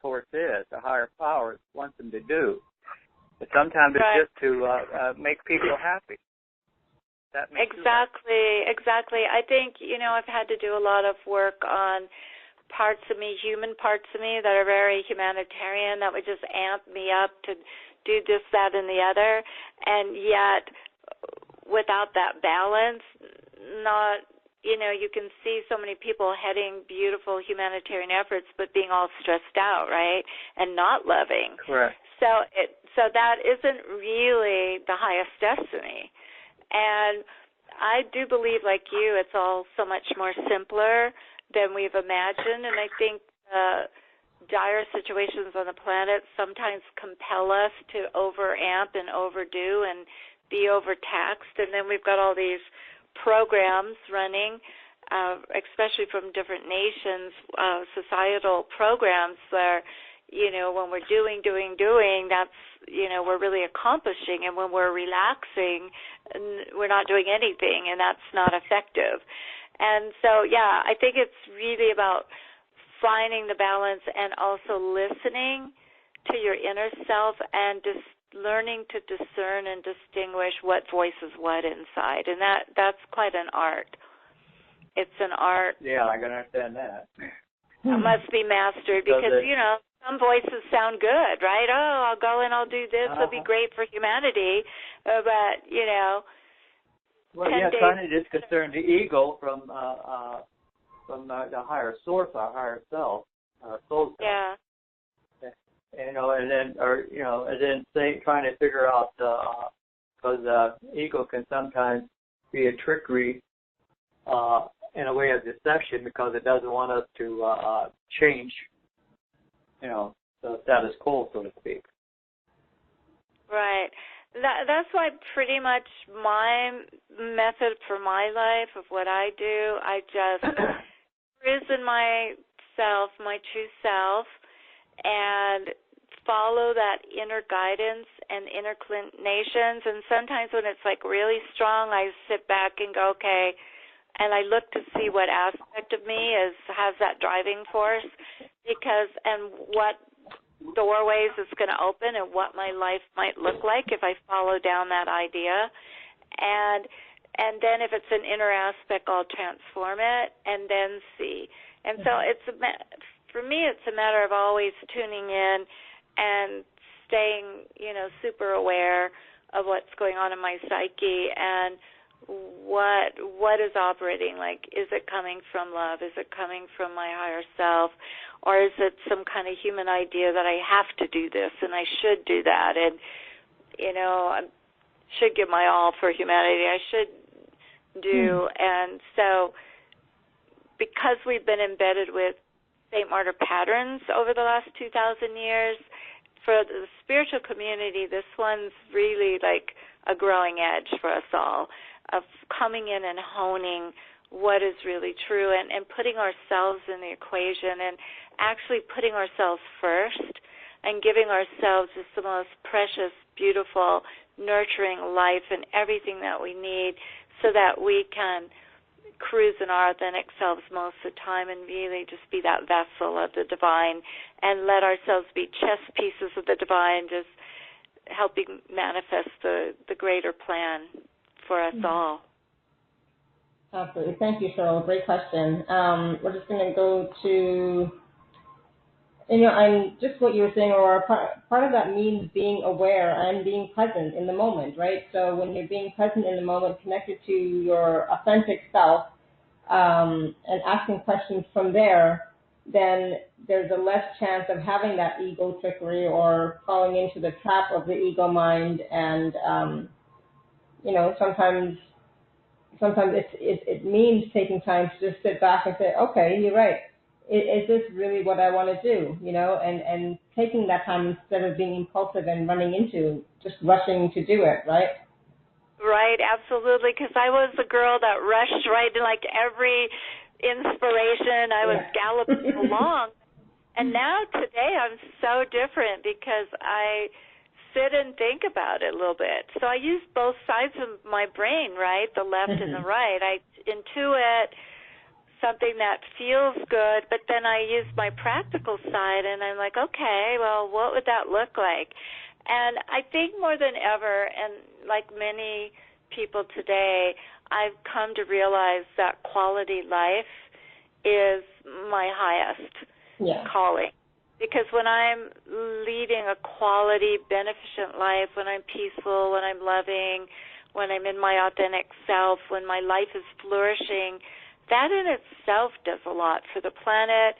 source is, the higher power wants them to do. But sometimes it's just to make people happy. That makes Exactly. I think, I've had to do a lot of work on parts of me, human parts of me that are very humanitarian, that would just amp me up to do this, that, and the other. And yet, without that balance, not you can see so many people heading beautiful humanitarian efforts, but being all stressed out, right, and not loving. Correct. So that isn't really the highest destiny. And I do believe, like you, it's all so much more simpler than we've imagined. And I think dire situations on the planet sometimes compel us to overamp and overdo and be overtaxed. And then we've got all these programs running, especially from different nations, societal programs where, when we're doing, that's, we're really accomplishing. And when we're relaxing, we're not doing anything, and that's not effective. And so, I think it's really about finding the balance and also listening to your inner self and just learning to discern and distinguish what voice is what inside. And that's quite an art. It's an art. Yeah, I can understand that. It must be mastered because, some voices sound good, right? Oh, I'll go and I'll do this. It'll be great for humanity. But, well, trying to discern the ego from the higher source, our higher self, our soul self. Yeah. And then trying to figure out, because ego can sometimes be a trickery in a way of deception because it doesn't want us to change, the status quo, so to speak. Right. That's why pretty much my method for my life of what I do, I just prison myself, my true self, and follow that inner guidance and inner inclinations. And sometimes when it's like really strong, I sit back and go, okay, and I look to see what aspect of me has that driving force, and what doorways it's going to open and what my life might look like if I follow down that idea. And then if it's an inner aspect, I'll transform it and then see. And so for me, it's a matter of always tuning in and staying, super aware of what's going on in my psyche and what is operating. Like, is it coming from love? Is it coming from my higher self? Or is it some kind of human idea that I have to do this and I should do that? And, I should give my all for humanity. I should do. And so because we've been embedded with Saint Martyr patterns over the last 2,000 years, for the spiritual community, this one's really like a growing edge for us all, of coming in and honing what is really true and putting ourselves in the equation and actually putting ourselves first and giving ourselves just the most precious, beautiful, nurturing life and everything that we need so that we can cruise in our authentic selves most of the time and really just be that vessel of the divine and let ourselves be chess pieces of the divine, just helping manifest the greater plan for us all. Absolutely. Thank you, Cheryl. Great question. We're just going to go to, I'm just what you were saying, Aurora, part of that means being aware and being present in the moment, right? So when you're being present in the moment, connected to your authentic self, and asking questions from there, then there's a less chance of having that ego trickery or falling into the trap of the ego mind. And, sometimes it means taking time to just sit back and say, okay, you're right. Is this really what I want to do? And taking that time instead of being impulsive and running into just rushing to do it, right? Right, absolutely, because I was the girl that rushed right in like every inspiration. I was galloping along. And now today I'm so different because I sit and think about it a little bit. So I use both sides of my brain, right, the left and the right. I intuit something that feels good, but then I use my practical side and I'm like, okay, well, what would that look like? And I think more than ever, and like many people today, I've come to realize that quality life is my highest calling. Because when I'm leading a quality, beneficent life, when I'm peaceful, when I'm loving, when I'm in my authentic self, when my life is flourishing, that in itself does a lot for the planet.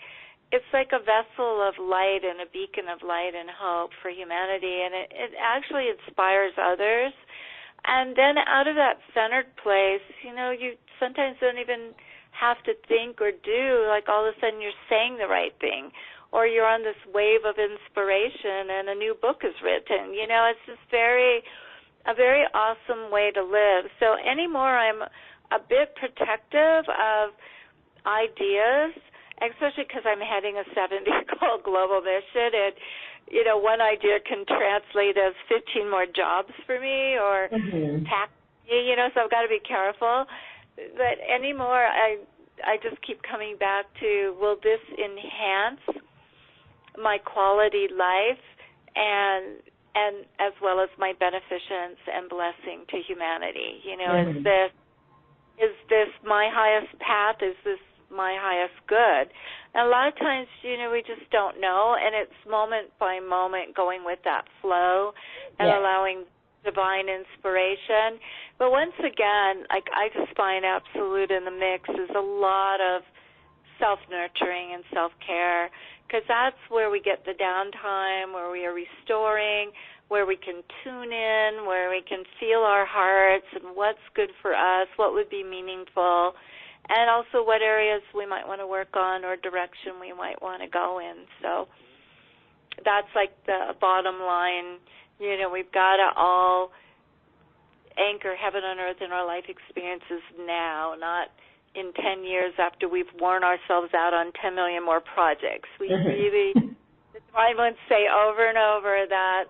It's like a vessel of light and a beacon of light and hope for humanity, and it actually inspires others. And then out of that centered place, you sometimes don't even have to think or do, like all of a sudden you're saying the right thing, or you're on this wave of inspiration and a new book is written. It's just a very awesome way to live. So anymore I'm a bit protective of ideas, especially because I'm heading a 7-day global mission, and one idea can translate as 15 more jobs for me or tax me, so I've got to be careful. But anymore, I just keep coming back to, will this enhance my quality life and as well as my beneficence and blessing to humanity? Is this my highest path? Is this my highest good? And a lot of times, we just don't know, and it's moment by moment going with that flow and allowing divine inspiration. But once again, I just find absolute in the mix is a lot of self-nurturing and self-care, because that's where we get the downtime, where we are restoring, where we can tune in, where we can feel our hearts and what's good for us, what would be meaningful, and also what areas we might want to work on or direction we might want to go in. So that's like the bottom line. We've got to all anchor heaven on earth in our life experiences now, not in 10 years after we've worn ourselves out on 10 million more projects. We really, the divine ones say over and over that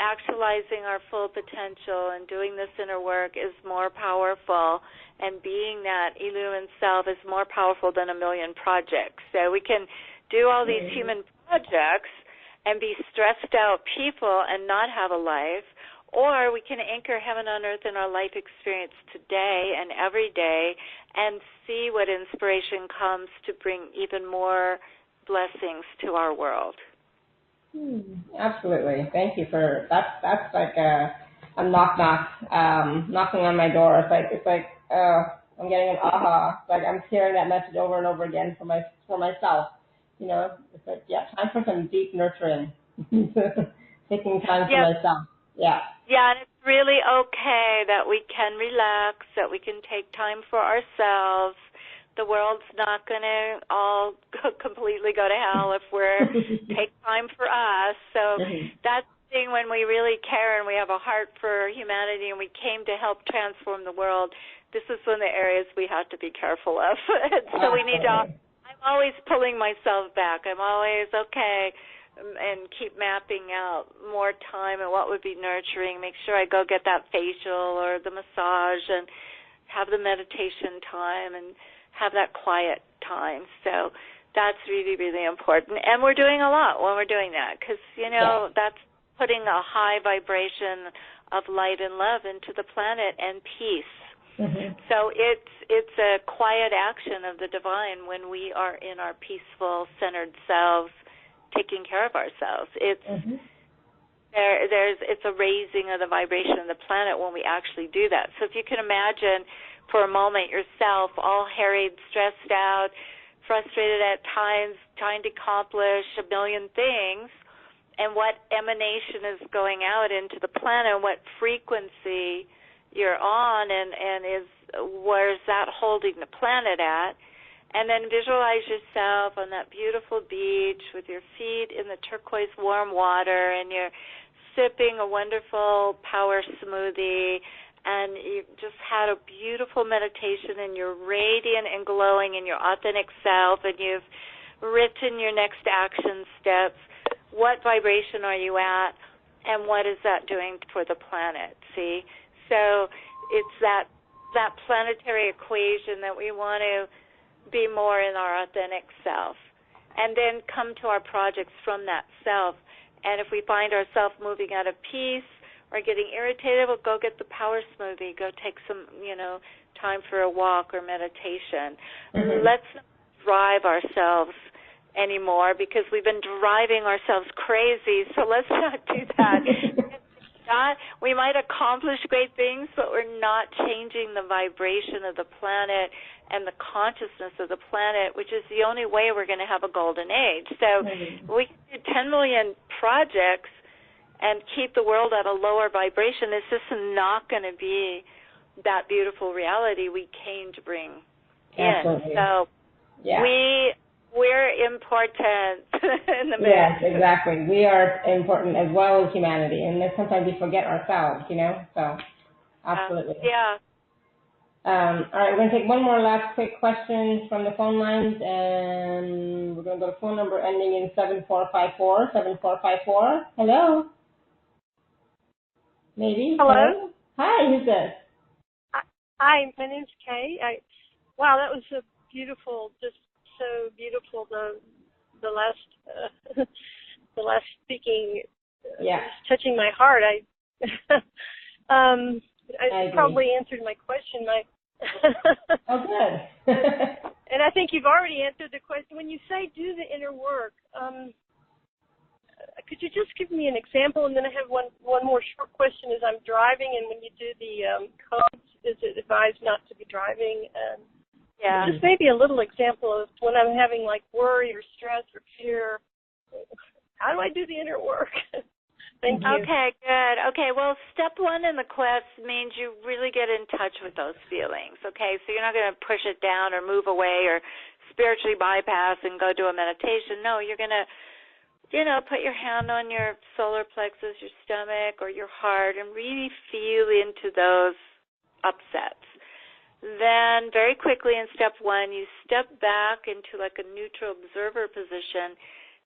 actualizing our full potential and doing this inner work is more powerful, and being that illumined self is more powerful than a million projects. So we can do all these human projects and be stressed out people and not have a life, or we can anchor heaven on earth in our life experience today and every day and see what inspiration comes to bring even more blessings to our world. Absolutely. Thank you for that. That's like a knocking on my door. It's like I'm getting an aha. It's like I'm hearing that message over and over again for myself. It's like, time for some deep nurturing. Taking time for myself. Yeah. Yeah, and it's really okay that we can relax, that we can take time for ourselves. The world's not going to all completely go to hell if we're take time for us. So that's the thing, when we really care and we have a heart for humanity and we came to help transform the world, this is one of the areas we have to be careful of. So we need to, I'm always pulling myself back. I'm always, and keep mapping out more time and what would be nurturing. Make sure I go get that facial or the massage and have the meditation time and have that quiet time. So that's really, really important. And we're doing a lot when we're doing that, because, that's putting a high vibration of light and love into the planet and peace. So it's a quiet action of the divine when we are in our peaceful, centered selves, taking care of ourselves. It's it's a raising of the vibration of the planet when we actually do that. So if you can imagine for a moment yourself all harried, stressed out, frustrated at times, trying to accomplish a million things, and what emanation is going out into the planet, and what frequency you're on, and where's that holding the planet at. And then visualize yourself on that beautiful beach with your feet in the turquoise warm water, and you're sipping a wonderful power smoothie, and you just had a beautiful meditation, and you're radiant and glowing in your authentic self, and you've written your next action steps. What vibration are you at, and what is that doing for the planet? See? So it's that planetary equation that we want to be more in our authentic self, and then come to our projects from that self. And if we find ourselves moving out of peace or getting irritated, we'll go get the power smoothie, go take some, time for a walk or meditation. Let's not drive ourselves anymore, because we've been driving ourselves crazy, so let's not do that. we might accomplish great things, but we're not changing the vibration of the planet and the consciousness of the planet, which is the only way we're going to have a golden age. So we can do 10 million projects and keep the world at a lower vibration. It's just not going to be that beautiful reality we came to bring Absolutely. in. So we're important in the Yes, exactly. We are important as well as humanity, and then sometimes we forget ourselves, so absolutely. All right, we're going to take one more last quick question from the phone lines, and we're going to go to phone number ending in 7454. 7454. Hello? Maybe? Hello? Hi, who's this? Hi, my name's Kay. Wow, that was a beautiful, just so beautiful. The last the last speaking was touching my heart. I probably answered my question. Oh, good. And I think you've already answered the question. When you say do the inner work, could you just give me an example? And then I have one more short question. As I'm driving, and when you do the codes, is it advised not to be driving? Just maybe a little example of when I'm having like worry or stress or fear. How do I do the inner work? Thank you. Okay, good. Okay, well, step one in the quest means you really get in touch with those feelings, okay? So you're not going to push it down or move away or spiritually bypass and go do a meditation. No, you're going to, put your hand on your solar plexus, your stomach, or your heart, and really feel into those upsets. Then very quickly in step one, you step back into like a neutral observer position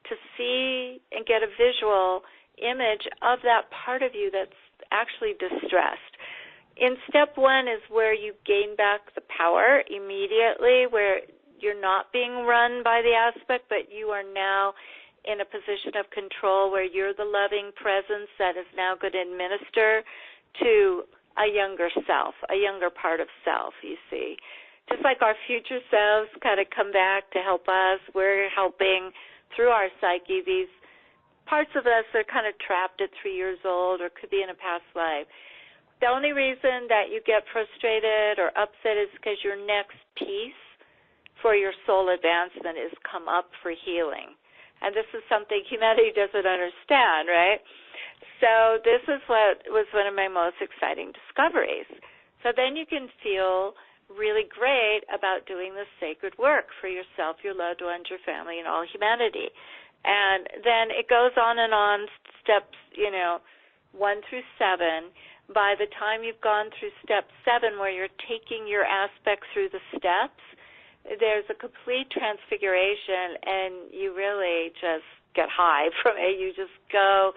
to see and get a visual image of that part of you that's actually distressed. In step one is where you gain back the power immediately, where you're not being run by the aspect, but you are now in a position of control where you're the loving presence that is now going to administer to a younger self, a younger part of self, you see. Just like our future selves kind of come back to help us, we're helping through our psyche these parts of us that are kind of trapped at 3 years old or could be in a past life. The only reason that you get frustrated or upset is because your next piece for your soul advancement is come up for healing. And this is something humanity doesn't understand, right? So this is what was one of my most exciting discoveries. So then you can feel really great about doing this sacred work for yourself, your loved ones, your family, and all humanity. And then it goes on and on, steps, 1 through 7. By the time you've gone through step 7, where you're taking your aspect through the steps, there's a complete transfiguration, and you really just get high from it. You just go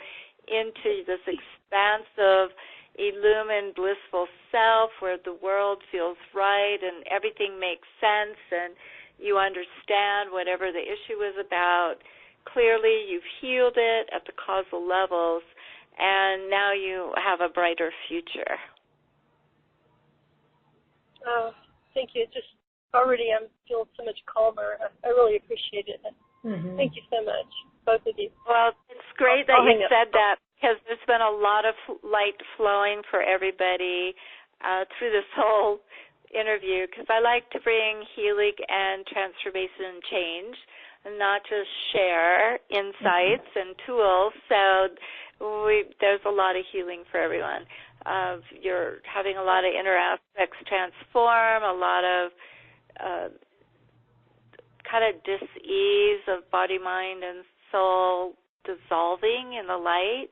into this expansive, illumined, blissful self where the world feels right and everything makes sense, and you understand whatever the issue is about. Clearly, you've healed it at the causal levels, and now you have a brighter future. Oh, thank you. Just already I'm feeling so much calmer. I really appreciate it. Mm-hmm. Thank you so much, both of you. Well, it's great that you said that, because there's been a lot of light flowing for everybody through this whole interview, because I like to bring healing and transformation and change, and not just share insights and tools. So there's a lot of healing for everyone. You're having a lot of inner aspects transform, a lot of kind of dis-ease of body, mind, and soul dissolving in the light.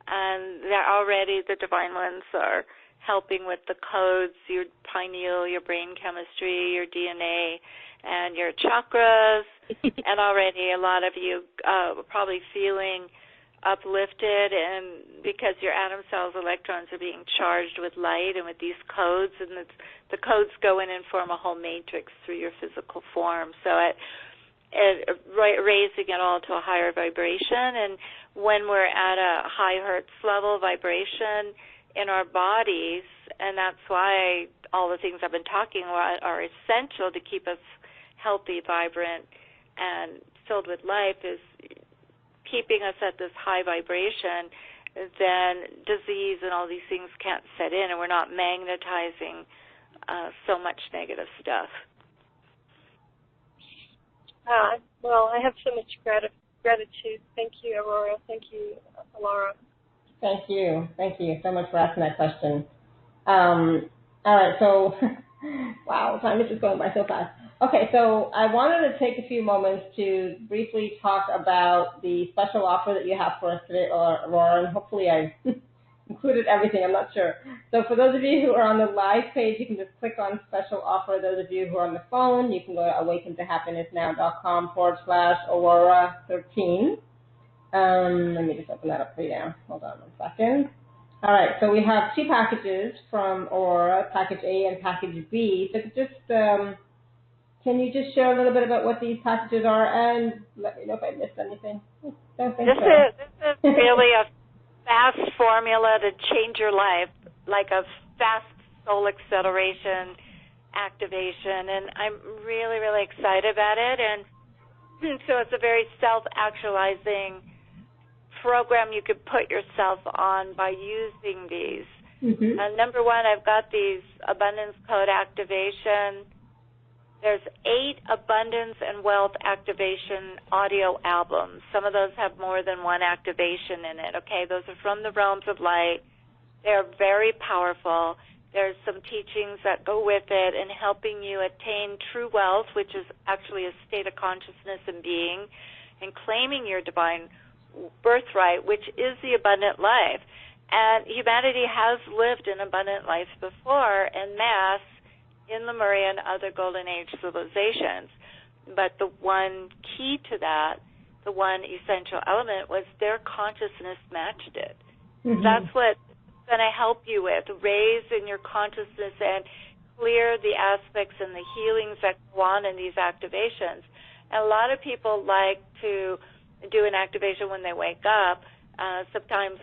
And they're already, the Divine Ones are helping with the codes, your pineal, your brain chemistry, your DNA, and your chakras. And already a lot of you are probably feeling uplifted, and because your atom cells, electrons are being charged with light and with these codes, and the codes go in and form a whole matrix through your physical form. So raising it all to a higher vibration. And when we're at a high hertz level vibration in our bodies, and that's why all the things I've been talking about are essential to keep us healthy, vibrant, and filled with life, is keeping us at this high vibration. then disease and all these things can't set in, and we're not magnetizing so much negative stuff. Well, I have so much gratitude. Thank you, Aurora. Thank you, Laura. Thank you. Thank you so much for asking that question. All right, so, wow, time is just going by so fast. Okay, so I wanted to take a few moments to briefly talk about the special offer that you have for us today, Aurora, and hopefully I included everything, I'm not sure. So for those of you who are on the live page, you can just click on special offer. Those of you who are on the phone, you can go to awakentohappinessnow.com/Aurora13. Let me just open that up for you now. Hold on 1 second. All right, so we have 2 packages from Aurora, package A and package B. So just, can you just share a little bit about what these packages are and let me know if I missed anything? Don't think so. This is really a fast formula to change your life, like a fast soul acceleration activation, and I'm really, really excited about it. And so it's a very self-actualizing program you could put yourself on by using these. Number 1, I've got these abundance code activation. There's 8 abundance and wealth activation audio albums. Some of those have more than one activation in it, okay? Those are from the realms of light. They're very powerful. There's some teachings that go with it in helping you attain true wealth, which is actually a state of consciousness and being, and claiming your divine birthright, which is the abundant life. And humanity has lived an abundant life before en masse in Lemuria and other Golden Age civilizations. But the one key to that, the one essential element, was their consciousness matched it. That's what it's going to help you with, raise in your consciousness and clear the aspects and the healings that go on in these activations. And a lot of people like to do an activation when they wake up, sometimes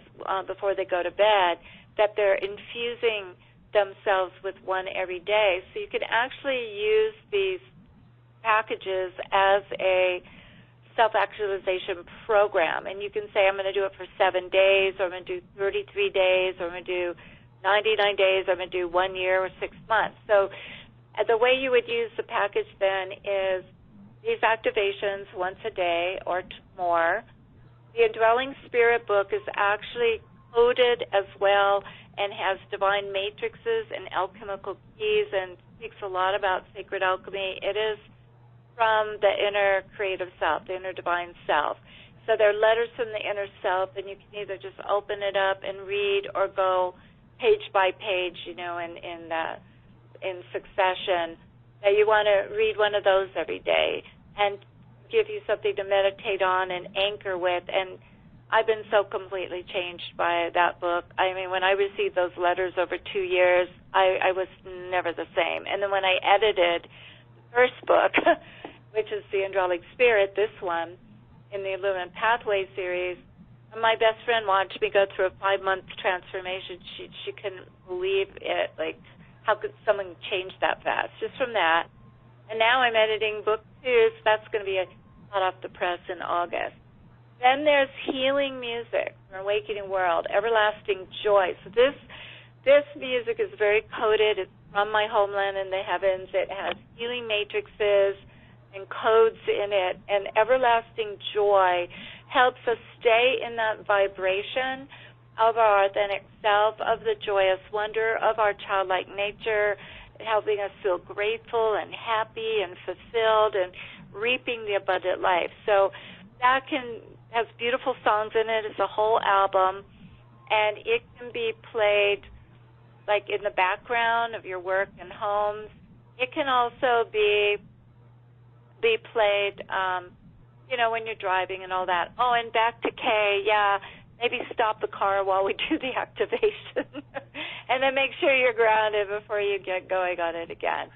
before they go to bed, that they're infusing themselves with one every day. So you can actually use these packages as a self-actualization program. And you can say, I'm going to do it for 7 days, or I'm going to do 33 days, or I'm going to do 99 days, or I'm going to do 1 year or 6 months. So the way you would use the package then is these activations once a day or more. The Indwelling Spirit book is actually coded as well and has divine matrices and alchemical keys and speaks a lot about sacred alchemy. It is from the inner creative self, the inner divine self. So there are letters from the inner self, and you can either just open it up and read or go page by page, in succession. Now you want to read one of those every day and give you something to meditate on and anchor with. And I've been so completely changed by that book. I mean, when I received those letters over 2 years, I was never the same. And then when I edited the first book, which is The Indwelling Spirit, this one, in the Illumined Pathway series, my best friend watched me go through a 5-month transformation. She couldn't believe it. Like, how could someone change that fast? Just from that. And now I'm editing book 2, so that's going to be hot off the press in August. Then there's healing music, an awakening world, everlasting joy. So this music is very coded. It's from my homeland in the heavens. It has healing matrices and codes in it. And everlasting joy helps us stay in that vibration of our authentic self, of the joyous wonder of our childlike nature, helping us feel grateful and happy and fulfilled and reaping the abundant life. So that has beautiful songs in it. It's a whole album, and it can be played like in the background of your work and homes. It can also be played, when you're driving and all that. Oh, and back to Kay, maybe stop the car while we do the activation, and then make sure you're grounded before you get going on it again.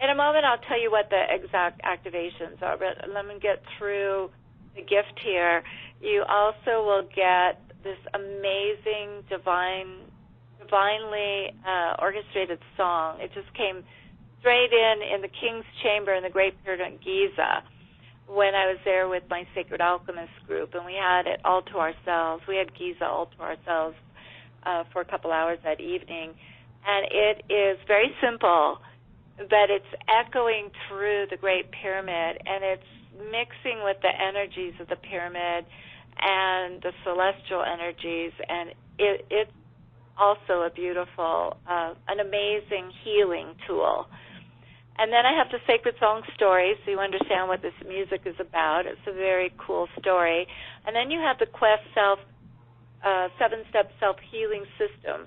In a moment, I'll tell you what the exact activations are, but let me get through the gift here. You also will get this amazing, divinely orchestrated song. It just came straight in the King's Chamber in the Great Pyramid of Giza. when I was there with my Sacred Alchemist group, and we had it all to ourselves. We had Giza all to ourselves for a couple hours that evening. And it is very simple, but it's echoing through the Great Pyramid, and it's mixing with the energies of the pyramid and the celestial energies, and it's also a beautiful, an amazing healing tool. And then I have the Sacred Song story, so you understand what this music is about. It's a very cool story. And then you have the Quest seven-step self-healing system.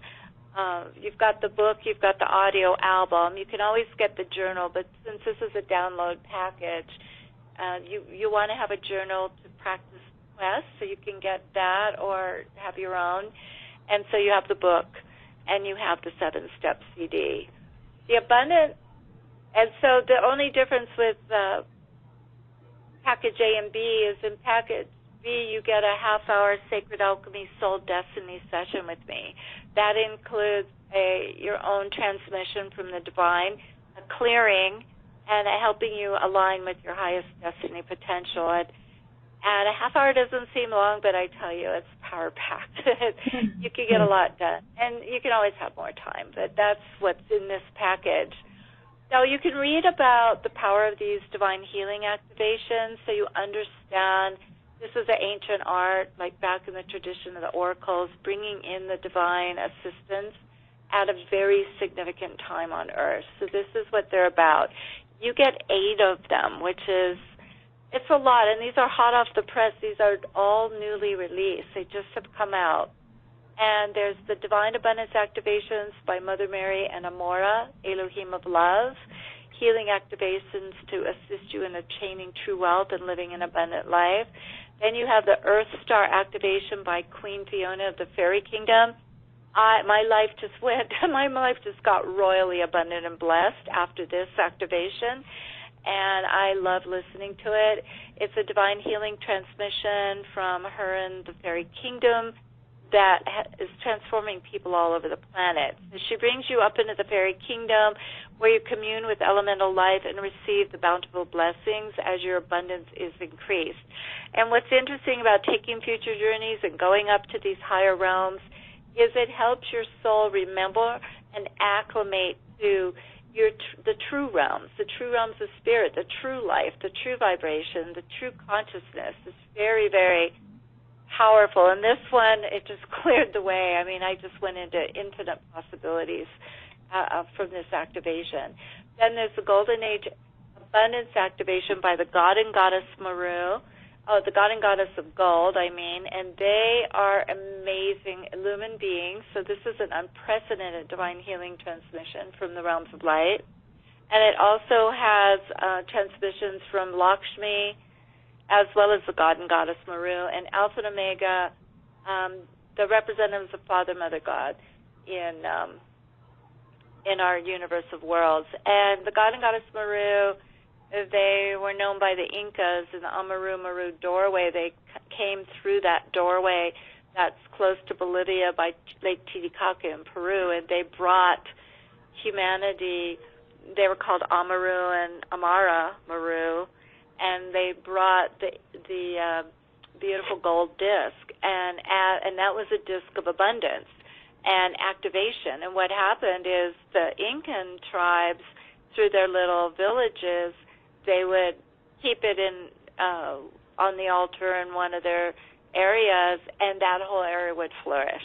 You've got the book, you've got the audio album. You can always get the journal, but since this is a download package, you want to have a journal to practice Quest, so you can get that or have your own. And so you have the book, and you have the 7-step CD. The abundant. And so the only difference with package A and B is in package B you get a half-hour Sacred Alchemy Soul Destiny session with me. That includes your own transmission from the divine, a clearing, and a helping you align with your highest destiny potential. And a half hour doesn't seem long, but I tell you, it's power-packed. You can get a lot done. And you can always have more time, but that's what's in this package. So you can read about the power of these divine healing activations so you understand this is an ancient art, like back in the tradition of the oracles, bringing in the divine assistance at a very significant time on Earth. So this is what they're about. You get 8 of them, which is, it's a lot, and these are hot off the press. These are all newly released. They just have come out. And there's the Divine Abundance Activations by Mother Mary and Amora, Elohim of Love, healing activations to assist you in attaining true wealth and living an abundant life. Then you have the Earth Star Activation by Queen Fiona of the Fairy Kingdom. My life just got royally abundant and blessed after this activation, and I love listening to it. It's a divine healing transmission from her and the Fairy Kingdom that is transforming people all over the planet. She brings you up into the fairy kingdom where you commune with elemental life and receive the bountiful blessings as your abundance is increased. And what's interesting about taking future journeys and going up to these higher realms is it helps your soul remember and acclimate to the true realms of spirit, the true life, the true vibration, the true consciousness. It's very, very powerful. And this one, it just cleared the way. I mean, I just went into infinite possibilities from this activation. Then there's the Golden Age Abundance Activation by the God and Goddess Maru, the God and Goddess of Gold, and they are amazing lumen beings. So this is an unprecedented divine healing transmission from the realms of light. And it also has transmissions from Lakshmi, as well as the God and Goddess Maru, and Alpha and Omega, the representatives of Father, Mother, God in our universe of worlds. And the God and Goddess Maru, they were known by the Incas in the Amaru Maru doorway. They came through that doorway that's close to Bolivia by Lake Titicaca in Peru, and they brought humanity. They were called Amaru and Amara Maru, and they brought the beautiful gold disc, and that was a disc of abundance and activation. And what happened is the Incan tribes, through their little villages, they would keep it in on the altar in one of their areas, and that whole area would flourish.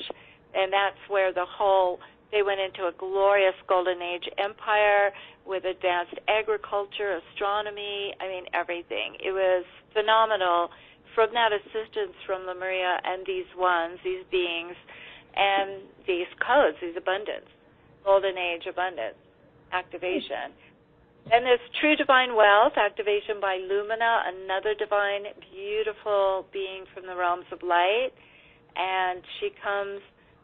And that's where they went into a glorious Golden Age empire with advanced agriculture, astronomy, everything. It was phenomenal from that assistance from Lemuria and these beings, and these codes, these abundance, Golden Age abundance activation. And there's True Divine Wealth Activation by Lumina, another divine, beautiful being from the realms of light, and she comes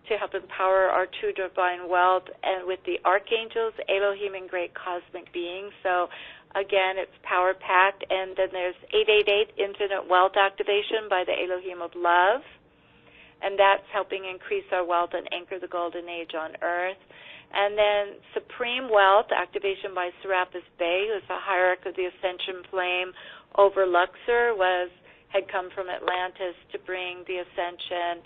to help empower our true divine wealth and with the archangels, Elohim, and great cosmic beings. So, again, it's power-packed. And then there's 888 Infinite Wealth Activation by the Elohim of Love, and that's helping increase our wealth and anchor the golden age on Earth. And then Supreme Wealth, activation by Serapis Bey, who's the hierarch of the Ascension Flame over Luxor, had come from Atlantis to bring the Ascension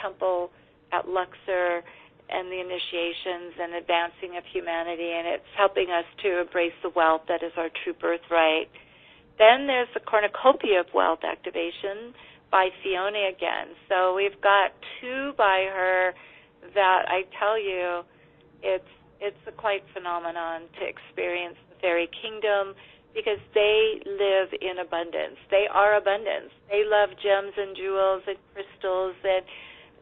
temple at Luxor and the initiations and advancing of humanity, and it's helping us to embrace the wealth that is our true birthright. Then there's the cornucopia of wealth activation by Fiona again. So we've got two by her that I tell you, it's a quite phenomenon to experience the fairy kingdom, because they live in abundance. They are abundance. They love gems and jewels and crystals, and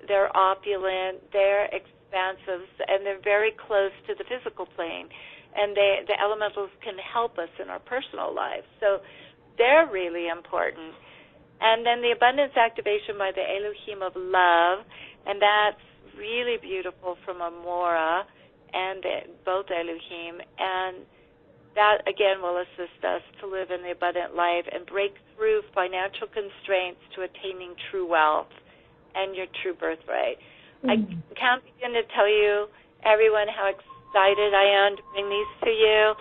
they're opulent, they're expansive, and they're very close to the physical plane. And the elementals can help us in our personal lives. So they're really important. And then the abundance activation by the Elohim of love, and that's really beautiful from Amora and both Elohim. And that, again, will assist us to live in the abundant life and break through financial constraints to attaining true wealth and your true birthright. I can't begin to tell you, everyone, how excited I am to bring these to you,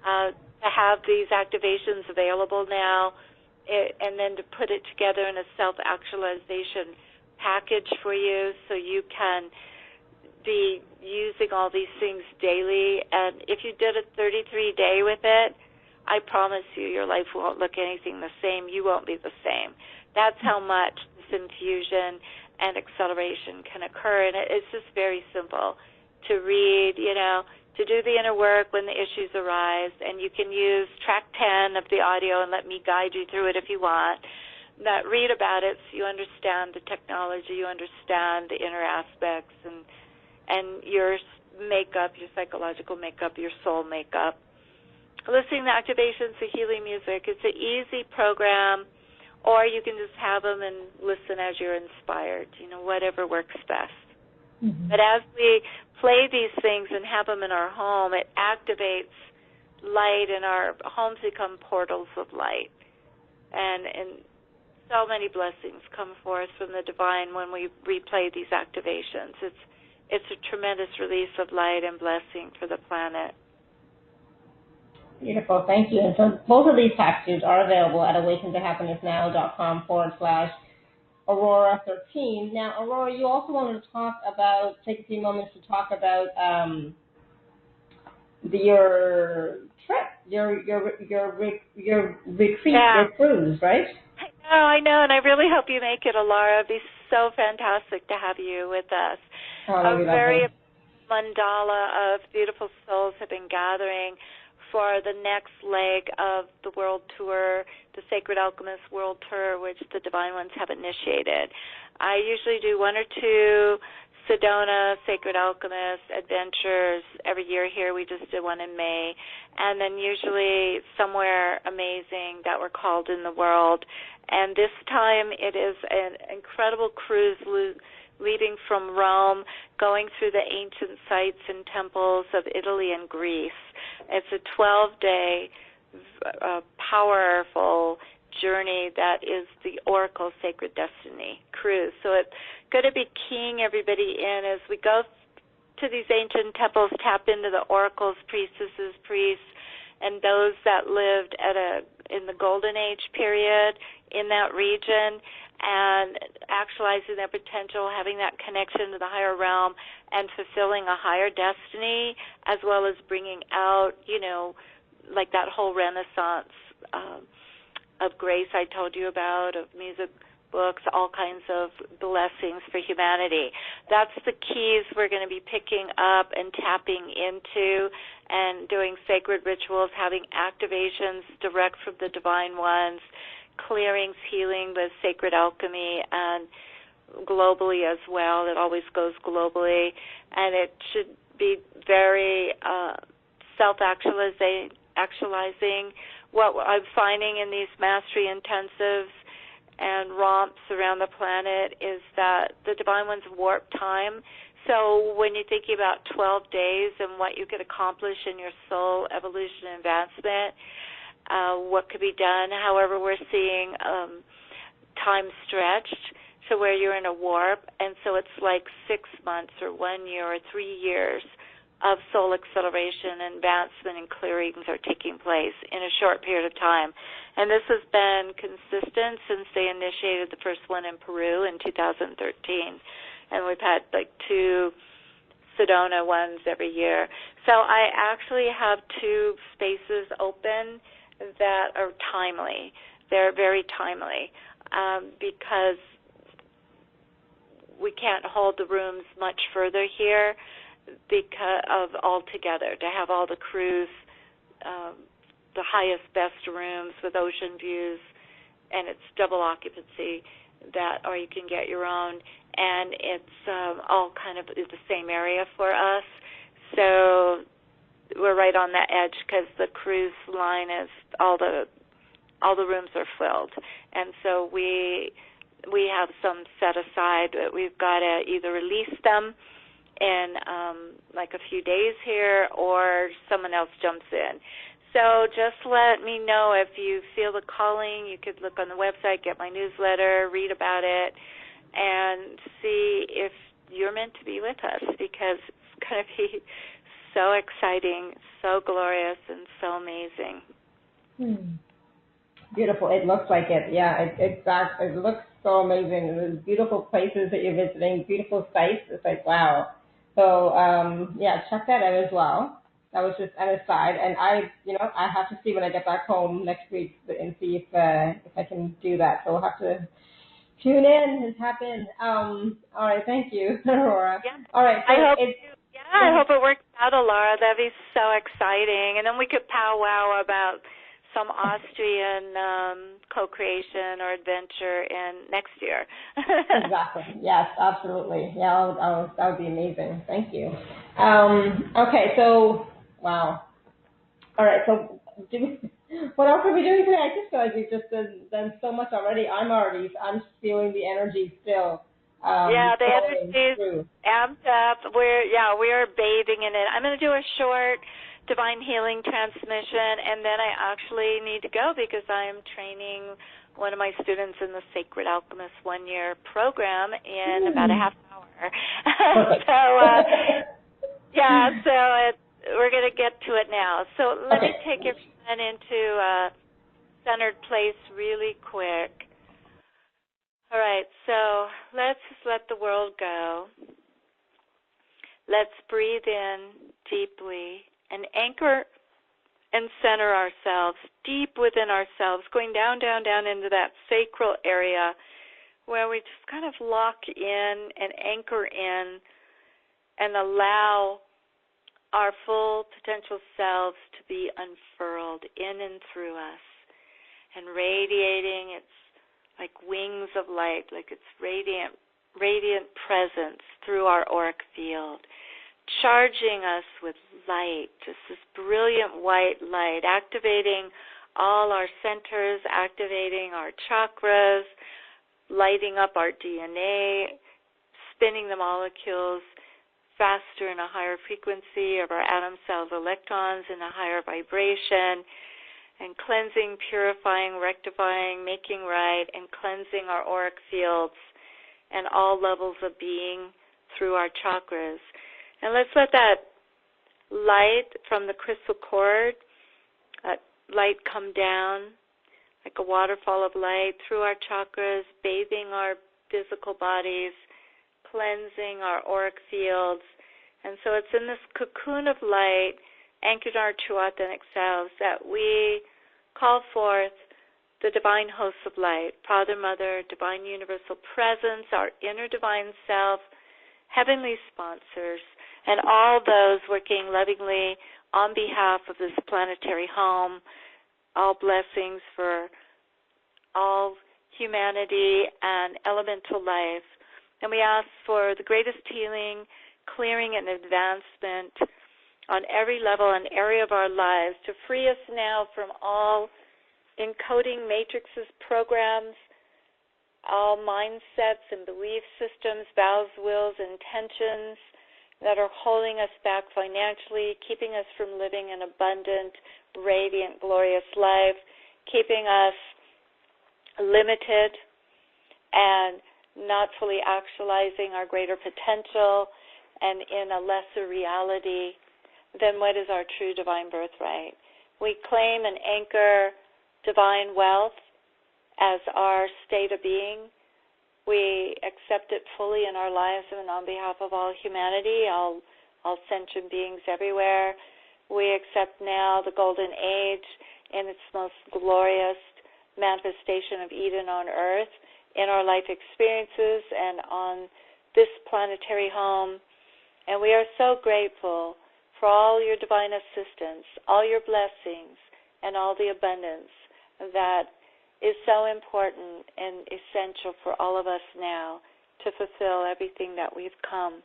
to have these activations available now, and then to put it together in a self-actualization package for you so you can be using all these things daily. And if you did a 33-day with it, I promise you your life won't look anything the same. You won't be the same. That's how much this infusion and acceleration can occur. And it's just very simple to read, to do the inner work when the issues arise. And you can use track 10 of the audio and let me guide you through it if you want. Read about it so you understand the technology, you understand the inner aspects and your makeup, your psychological makeup, your soul makeup. Listening to activations, the healing music, it's an easy program, or you can just have them and listen as you're inspired, whatever works best. But as we play these things and have them in our home, it activates light, and our homes become portals of light. And so many blessings come forth from the divine when we replay these activations. It's a tremendous release of light and blessing for the planet. Beautiful, thank you. And so both of these packages are available at awakentohappinessnow.com/Aurora13. Now, Aurora, you also wanted to take a few moments to talk about your trip, your retreat, your cruise, right? I know, and I really hope you make it, Alara. It'd be so fantastic to have you with us. A very mandala of beautiful souls have been gathering for the next leg of the world tour, the Sacred Alchemist World Tour, which the Divine Ones have initiated. I usually do one or two Sedona Sacred Alchemist adventures every year here. We just did one in May. And then usually somewhere amazing that we're called in the world. And this time it is an incredible cruise leading from Rome, going through the ancient sites and temples of Italy and Greece. It's a 12-day powerful journey that is the Oracle Sacred Destiny cruise. So it's going to be keying everybody in as we go to these ancient temples, tap into the oracles, priestesses, priests, and those that lived in the Golden Age period in that region, and actualizing their potential, having that connection to the higher realm, and fulfilling a higher destiny, as well as bringing out, like that whole renaissance of grace I told you about, of music, books, all kinds of blessings for humanity. That's the keys we're going to be picking up and tapping into, and doing sacred rituals, having activations direct from the Divine Ones, clearings, healing with sacred alchemy, and globally as well. It always goes globally, and it should be very self-actualizing. What I'm finding in these mastery intensives and romps around the planet is that the Divine Ones warp time. So when you're thinking about 12 days and what you could accomplish in your soul evolution and advancement, what could be done. However, we're seeing time stretched. to where you're in a warp, and so it's like 6 months or 1 year or 3 years of soul acceleration and advancement and clearings are taking place in a short period of time. And this has been consistent since they initiated the first one in Peru in 2013. And we've had like 2 Sedona ones every year. So I actually have 2 spaces open that are timely. They're very timely because we can't hold the rooms much further here because of all together, to have all the crews, the highest, best rooms with ocean views, and it's double occupancy, or you can get your own, and it's all kind of the same area for us. So we're right on that edge because the cruise line is all the rooms are filled, and so we have some set aside. We've got to either release them in like a few days here, or someone else jumps in. So just let me know if you feel the calling. You could look on the website, get my newsletter, read about it, and see if you're meant to be with us, because it's going to be so exciting, so glorious, and so amazing. Beautiful. It looks like it. Yeah, it looks so amazing. There's beautiful places that you're visiting, beautiful sites. It's like, wow. So, yeah, check that out as well. That was just an aside. And I have to see when I get back home next week and see if I can do that. So we'll have to tune in and tap in. All right. Thank you, Aurora. Yeah. All right. So I hope it works out, Aurora. That'd be so exciting. And then we could powwow about some Austrian co-creation or adventure in next year. Exactly. Yes, absolutely. Yeah, that would be amazing. Thank you. Okay, so, wow. All right, so what else are we doing today? I just feel like we've just done so much already. I'm feeling the energy still. Yeah, the energy is amped up. We are bathing in it. I'm going to do a short divine healing transmission, and then I actually need to go because I am training one of my students in the Sacred Alchemist 1-year program in about a half hour. So we're going to get to it now. So let me take everyone into a centered place really quick. All right, so let's just let the world go. Let's breathe in deeply and anchor and center ourselves deep within ourselves, going down, down, down into that sacral area where we just kind of lock in and anchor in and allow our full potential selves to be unfurled in and through us and radiating. It's like wings of light, like it's radiant presence through our auric field, charging us with light, just this brilliant white light, activating all our centers, activating our chakras, lighting up our DNA, spinning the molecules faster in a higher frequency of our atom cells, electrons in a higher vibration, and cleansing, purifying, rectifying, making right, and cleansing our auric fields and all levels of being through our chakras. And let's let that light from the crystal cord, that light come down like a waterfall of light through our chakras, bathing our physical bodies, cleansing our auric fields. And so it's in this cocoon of light, anchored in our true authentic selves, that we call forth the divine hosts of light, Father, Mother, divine universal presence, our inner divine self, heavenly sponsors, and all those working lovingly on behalf of this planetary home, all blessings for all humanity and elemental life. And we ask for the greatest healing, clearing, and advancement on every level and area of our lives to free us now from all encoding matrices, programs, all mindsets and belief systems, vows, wills, intentions that are holding us back financially, keeping us from living an abundant, radiant, glorious life, keeping us limited and not fully actualizing our greater potential and in a lesser reality, then what is our true divine birthright? We claim and anchor divine wealth as our state of being. We accept it fully in our lives and on behalf of all humanity, all sentient beings everywhere. We accept now the golden age in its most glorious manifestation of Eden on earth in our life experiences and on this planetary home. And we are so grateful for all your divine assistance, all your blessings, and all the abundance that is so important and essential for all of us now to fulfill everything that we've come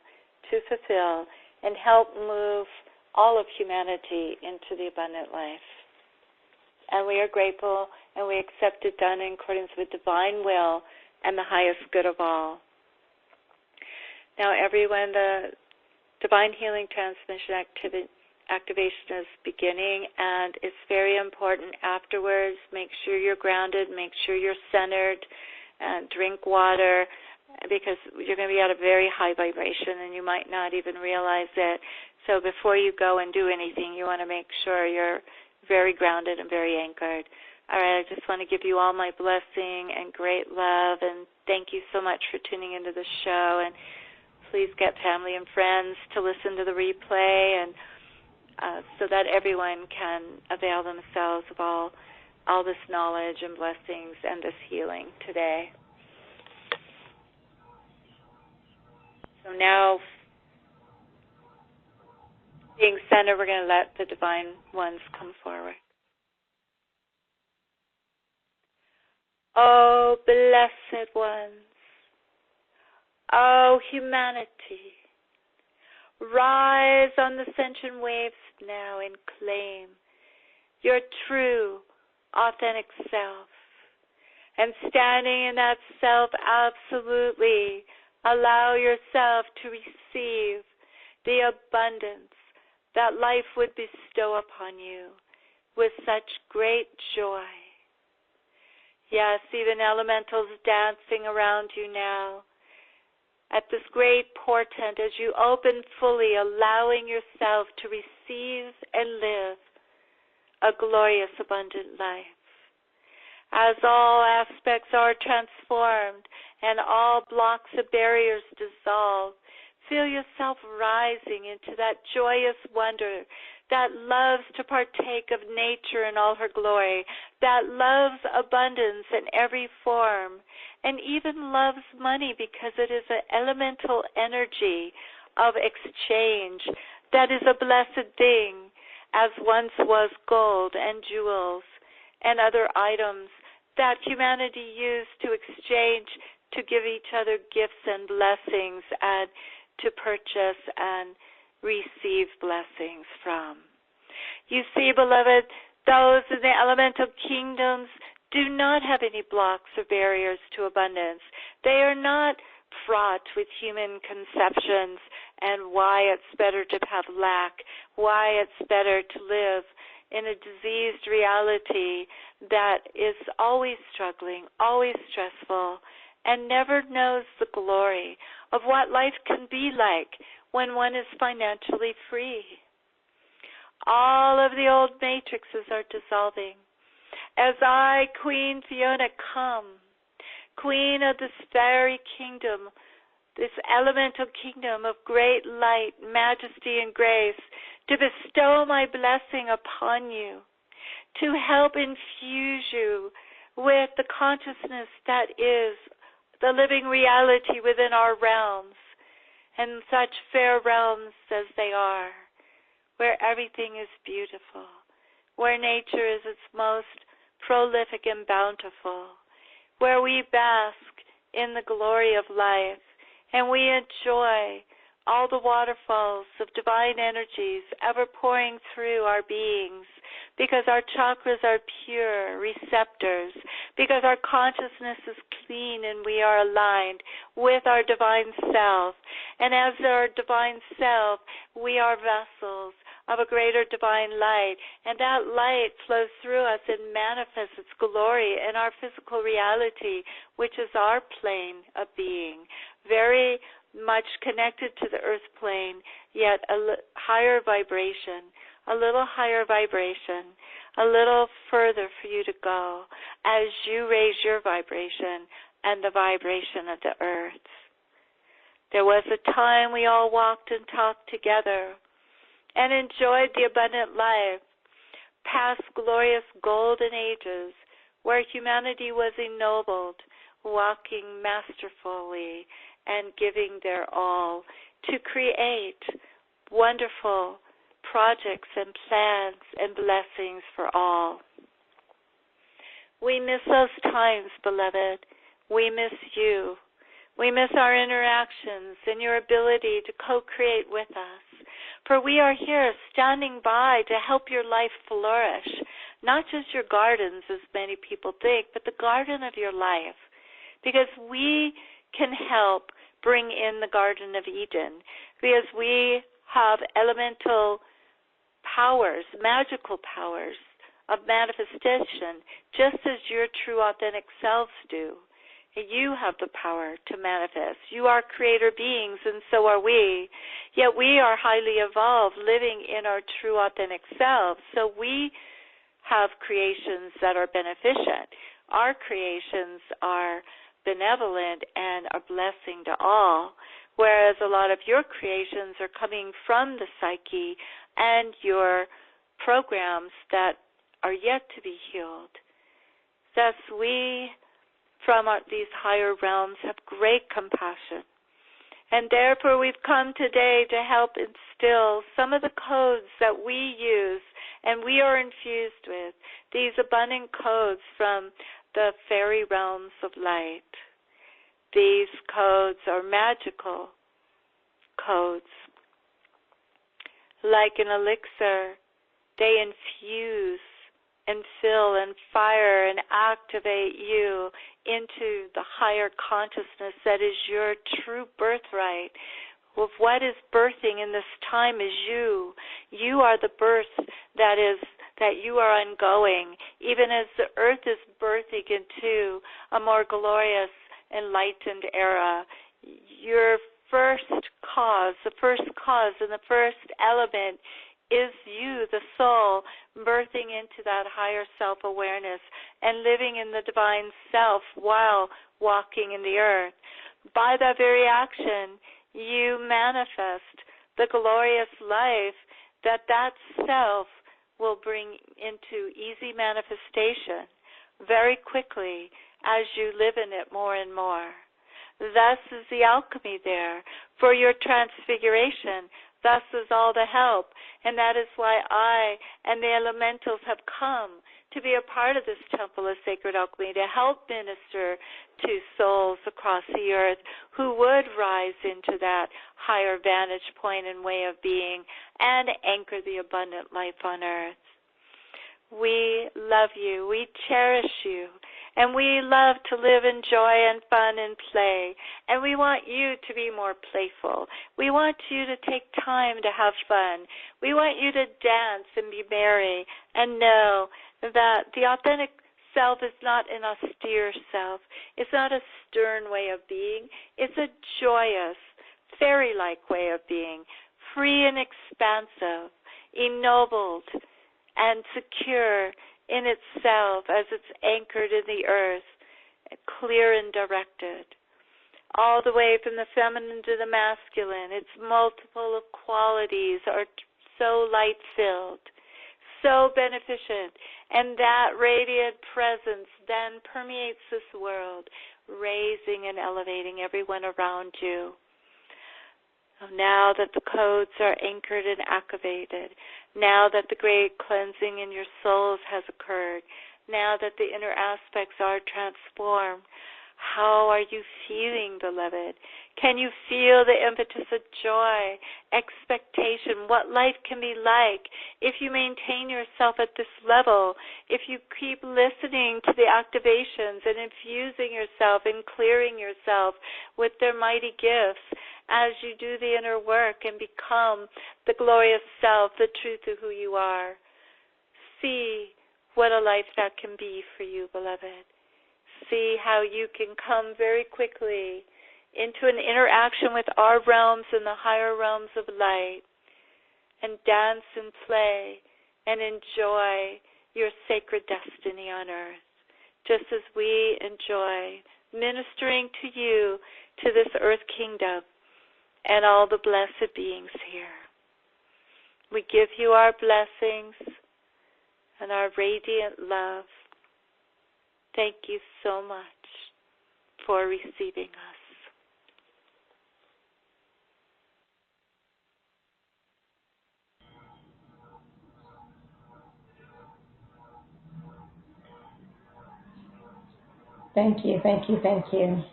to fulfill and help move all of humanity into the abundant life. And we are grateful and we accept it done in accordance with divine will and the highest good of all. Now, everyone, the Divine Healing Transmission activation is beginning, and it's very important afterwards. Make sure you're grounded, make sure you're centered, and drink water, because you're going to be at a very high vibration and you might not even realize it. So before you go and do anything, you want to make sure you're very grounded and very anchored. All right, I just want to give you all my blessing and great love, and thank you so much for tuning into the show. And please get family and friends to listen to the replay, and so that everyone can avail themselves of all this knowledge and blessings and this healing today. So now, being centered, we're going to let the divine ones come forward. Oh, blessed ones, oh, humanity, rise on the sentient waves now and claim your true, authentic self. And standing in that self, absolutely allow yourself to receive the abundance that life would bestow upon you with such great joy. Yes, even elementals dancing around you now at this great portent as you open fully, allowing yourself to receive and live a glorious, abundant life. As all aspects are transformed and all blocks of barriers dissolve, feel yourself rising into that joyous wonder that loves to partake of nature in all her glory, that loves abundance in every form, and even loves money because it is an elemental energy of exchange that is a blessed thing, as once was gold and jewels and other items that humanity used to exchange, to give each other gifts and blessings and to purchase and receive blessings from. You see, beloved, those in the elemental kingdoms do not have any blocks or barriers to abundance. They are not fraught with human conceptions and why it's better to have lack, why it's better to live in a diseased reality that is always struggling, always stressful, and never knows the glory of what life can be like when one is financially free. All of the old matrices are dissolving. As I, Queen Fiona, come, Queen of this fairy kingdom, this elemental kingdom of great light, majesty, and grace, to bestow my blessing upon you, to help infuse you with the consciousness that is the living reality within our realms, and such fair realms as they are, where everything is beautiful, where nature is its most prolific and bountiful, where we bask in the glory of life, and we enjoy all the waterfalls of divine energies ever pouring through our beings, because our chakras are pure receptors, because our consciousness is clean and we are aligned with our divine self. And as our divine self, we are vessels of a greater divine light, and that light flows through us and manifests its glory in our physical reality, which is our plane of being, very much connected to the earth plane, yet higher vibration, a little higher vibration, a little further for you to go as you raise your vibration and the vibration of the earth. There was a time we all walked and talked together and enjoyed the abundant life, past glorious golden ages where humanity was ennobled, walking masterfully and giving their all to create wonderful projects and plans and blessings for all. We miss those times, beloved. We miss you. We miss our interactions and your ability to co-create with us. For we are here standing by to help your life flourish, not just your gardens, as many people think, but the garden of your life. Because we can help bring in the Garden of Eden, because we have elemental powers, magical powers of manifestation, just as your true authentic selves do. You have the power to manifest. You are creator beings, and so are we. Yet we are highly evolved, living in our true authentic selves. So we have creations that are beneficent. Our creations are benevolent and a blessing to all, whereas a lot of your creations are coming from the psyche and your programs that are yet to be healed. Thus, we from these higher realms have great compassion. And therefore we've come today to help instill some of the codes that we use and we are infused with, these abundant codes from the fairy realms of light. These codes are magical codes. Like an elixir, they infuse and fill and fire and activate you into the higher consciousness that is your true birthright. Of what is birthing in this time is you. You are the birth that you are ongoing, even as the earth is birthing into a more glorious, enlightened era. Your first cause, the first cause and the first element is you, the soul, birthing into that higher self-awareness and living in the divine self while walking in the earth. By that very action, you manifest the glorious life that self will bring into easy manifestation very quickly as you live in it more and more. Thus is the alchemy there for your transfiguration. Thus is all the help, and that is why I and the elementals have come to be a part of this temple of sacred alchemy, to help minister to souls across the earth who would rise into that higher vantage point and way of being and anchor the abundant life on earth. We love you, we cherish you, and we love to live in joy and fun and play. And we want you to be more playful. We want you to take time to have fun. We want you to dance and be merry and know that the authentic self is not an austere self. It's not a stern way of being. It's a joyous, fairy-like way of being, free and expansive, ennobled and secure in itself as it's anchored in the earth, clear and directed. All the way from the feminine to the masculine, its multiple of qualities are so light-filled, so beneficent, and that radiant presence then permeates this world, raising and elevating everyone around you. Now that the codes are anchored and activated, now that the great cleansing in your souls has occurred, now that the inner aspects are transformed, how are you feeling, beloved? Can you feel the impetus of joy, expectation, what life can be like if you maintain yourself at this level, if you keep listening to the activations and infusing yourself and clearing yourself with their mighty gifts as you do the inner work and become the glorious self, the truth of who you are. See what a life that can be for you, beloved. See how you can come very quickly into an interaction with our realms and the higher realms of light, and dance and play and enjoy your sacred destiny on earth, just as we enjoy ministering to you, to this earth kingdom, and all the blessed beings here. We give you our blessings and our radiant love. Thank you so much for receiving us. Thank you, thank you, thank you.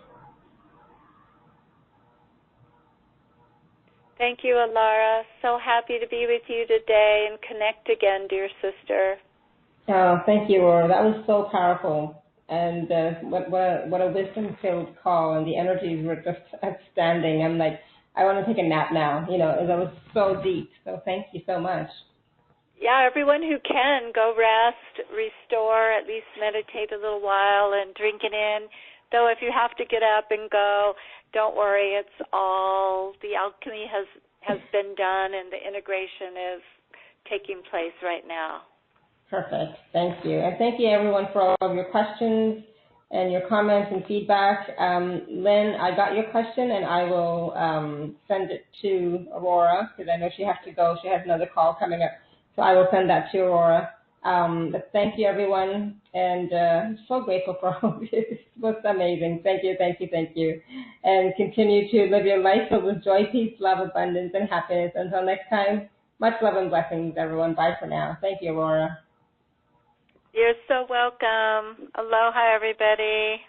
Thank you, Alara. So happy to be with you today and connect again, dear sister. Oh, thank you, Aurora. That was so powerful. And what a wisdom-filled call, and the energies were just outstanding. I'm like, I want to take a nap now. You know, that was so deep. So thank you so much. Yeah, everyone who can, go rest, restore, at least meditate a little while and drink it in. Though if you have to get up and go, don't worry, it's all, the alchemy has been done and the integration is taking place right now. Perfect. Thank you. And thank you, everyone, for all of your questions and your comments and feedback. Lynn, I got your question, and I will send it to Aurora because I know she has to go. She has another call coming up. So I will send that to Aurora. But thank you, everyone, and I'm so grateful for all of you. It was amazing. Thank you, thank you, thank you. And continue to live your life filled with joy, peace, love, abundance, and happiness. Until next time, much love and blessings, everyone. Bye for now. Thank you, Aurora. You're so welcome. Aloha, everybody.